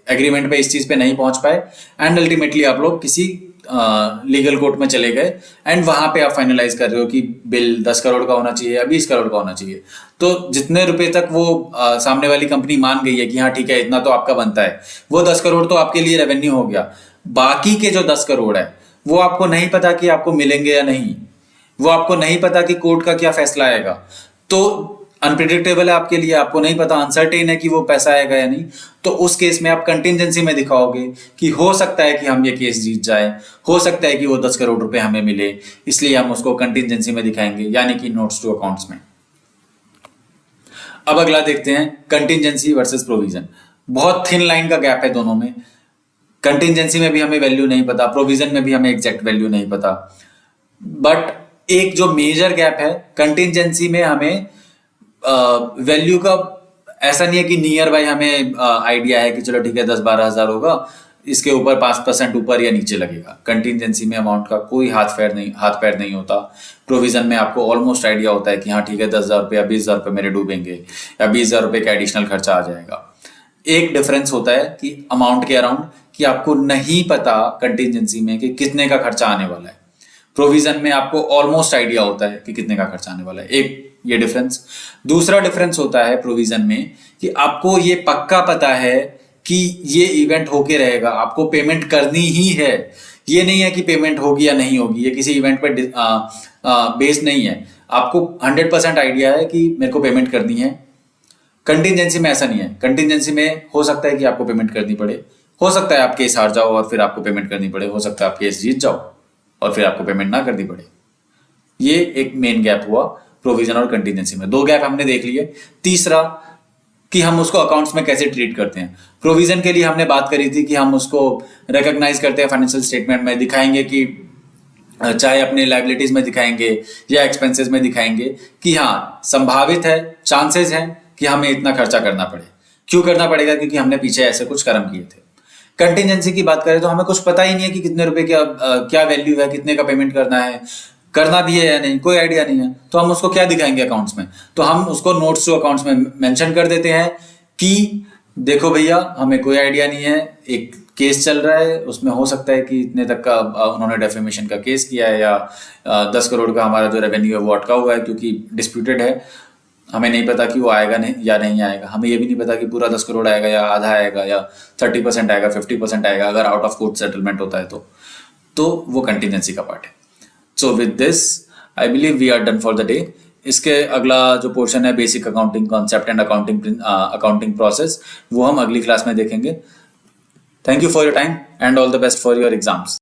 एग्रीमेंट पे इस चीज पे नहीं पहुंच पाए, एंड अल्टीमेटली आप लोग किसी लीगल कोर्ट में चले गए, एंड वहां पे आप फाइनलाइज कर रहे हो कि बिल 10 करोड़ का होना चाहिए या 20 करोड़ का होना चाहिए। तो जितने रुपए तक वो सामने वाली कंपनी मान गई है कि हाँ ठीक है इतना तो आपका बनता है, वो 10 करोड़ तो आपके लिए रेवेन्यू हो गया। बाकी के जो 10 करोड़ है वो आपको नहीं पता कि आपको मिलेंगे या नहीं, वो आपको नहीं पता कि कोर्ट का क्या फैसला आएगा। तो अनप्रिडिक्टेबल है आपके लिए, आपको नहीं पता, अनसर्टेन है कि वो पैसा आएगा या नहीं। तो उस केस में आप कंटिजेंसी में दिखाओगे कि हो सकता है कि हम ये केस जीत जाए, हो सकता है कि वो 10 करोड़ रुपए हमें मिले, इसलिए हम उसको कंटिजेंसी में दिखाएंगे, यानी कि नोट्स टू अकाउंट्स में। अब अगला देखते हैं कंटिजेंसी वर्सेस प्रोविजन। बहुत थिन लाइन का गैप है दोनों में। कंटिजेंसी में भी हमें वैल्यू नहीं पता, प्रोविजन में भी हमें एग्जैक्ट वैल्यू नहीं पता, बट एक जो मेजर गैप है, कंटिजेंसी में हमें वैल्यू का ऐसा नहीं है कि नियर बाय हमें आइडिया है कि चलो ठीक है 10-12 हज़ार होगा, इसके ऊपर 5% ऊपर या नीचे लगेगा। कंटिजेंसी में अमाउंट का कोई हाथ पैर नहीं होता। प्रोविजन में आपको ऑलमोस्ट आइडिया होता है कि हाँ ठीक है, 10,000 रुपये या 20,000 रुपये मेरे डूबेंगे या 20,000 रुपये का एडिशनल खर्चा आ जाएगा। एक डिफरेंस होता है कि अमाउंट के अराउंड, कि आपको नहीं पता कंटिजेंसी में कि कितने का खर्चा आने वाला है। प्रोविजन में आपको ऑलमोस्ट आइडिया होता है कि कितने का खर्चा आने वाला है। एक ये डिफरेंस। दूसरा डिफरेंस होता है प्रोविजन में कि आपको ये पक्का पता है कि ये इवेंट होके रहेगा, आपको पेमेंट करनी ही है। ये नहीं है कि पेमेंट होगी या नहीं होगी, ये किसी इवेंट पर बेस्ड नहीं है। आपको 100% आइडिया है कि मेरे को पेमेंट करनी है। कंटिजेंसी में ऐसा नहीं है। कंटिजेंसी में हो सकता है कि आपको पेमेंट करनी पड़े, हो सकता है आप केस हार जाओ और फिर आपको पेमेंट करनी पड़े, हो सकता है आप केस जीत जाओ और फिर आपको पेमेंट ना करनी पड़े। ये एक मेन गैप हुआ प्रोविजन और कंटिजेंसी में। 2 गैप हमने देख लिए। तीसरा कि हम उसको अकाउंट्स में कैसे ट्रीट करते हैं। प्रोविजन के लिए हमने बात करी थी कि हम उसको रिकॉग्नाइज करते हैं फाइनेंशियल स्टेटमेंट में, दिखाएंगे कि चाहे अपने लाइबिलिटीज में दिखाएंगे या एक्सपेंसेस में दिखाएंगे कि हाँ संभावित है, चांसेस हैं कि हमें इतना खर्चा करना पड़े। क्यों करना पड़ेगा? क्योंकि हमने पीछे ऐसे कुछ कर्म किए थे। कंटिजेंसी की बात करें तो हमें कुछ पता ही नहीं है कि कितने रुपए क्या वैल्यू है, कितने का पेमेंट करना भी है या नहीं, कोई आइडिया नहीं है। तो हम उसको क्या दिखाएंगे अकाउंट्स में? तो हम उसको नोट्स टू अकाउंट्स में मेंशन कर देते हैं कि देखो भैया, हमें कोई आइडिया नहीं है, एक केस चल रहा है, उसमें हो सकता है कि इतने तक का उन्होंने डेफेमेशन का केस किया है या 10 करोड़ का हमारा जो रेवेन्यू है वो अटका हुआ है क्योंकि डिस्प्यूटेड है। हमें नहीं पता कि वो आएगा नहीं या नहीं आएगा। हमें ये भी नहीं पता कि पूरा 10 करोड़ आएगा या आधा आएगा या 30% आएगा, 50% आएगा अगर आउट ऑफ कोर्ट सेटलमेंट होता है तो वो कंटिजेंसी का पार्ट है। So with this I believe we are done for the day. इसके अगला जो पोर्शन है basic accounting concept and accounting process, वो हम अगली क्लास में देखेंगे। Thank you for your time and all the best for your exams.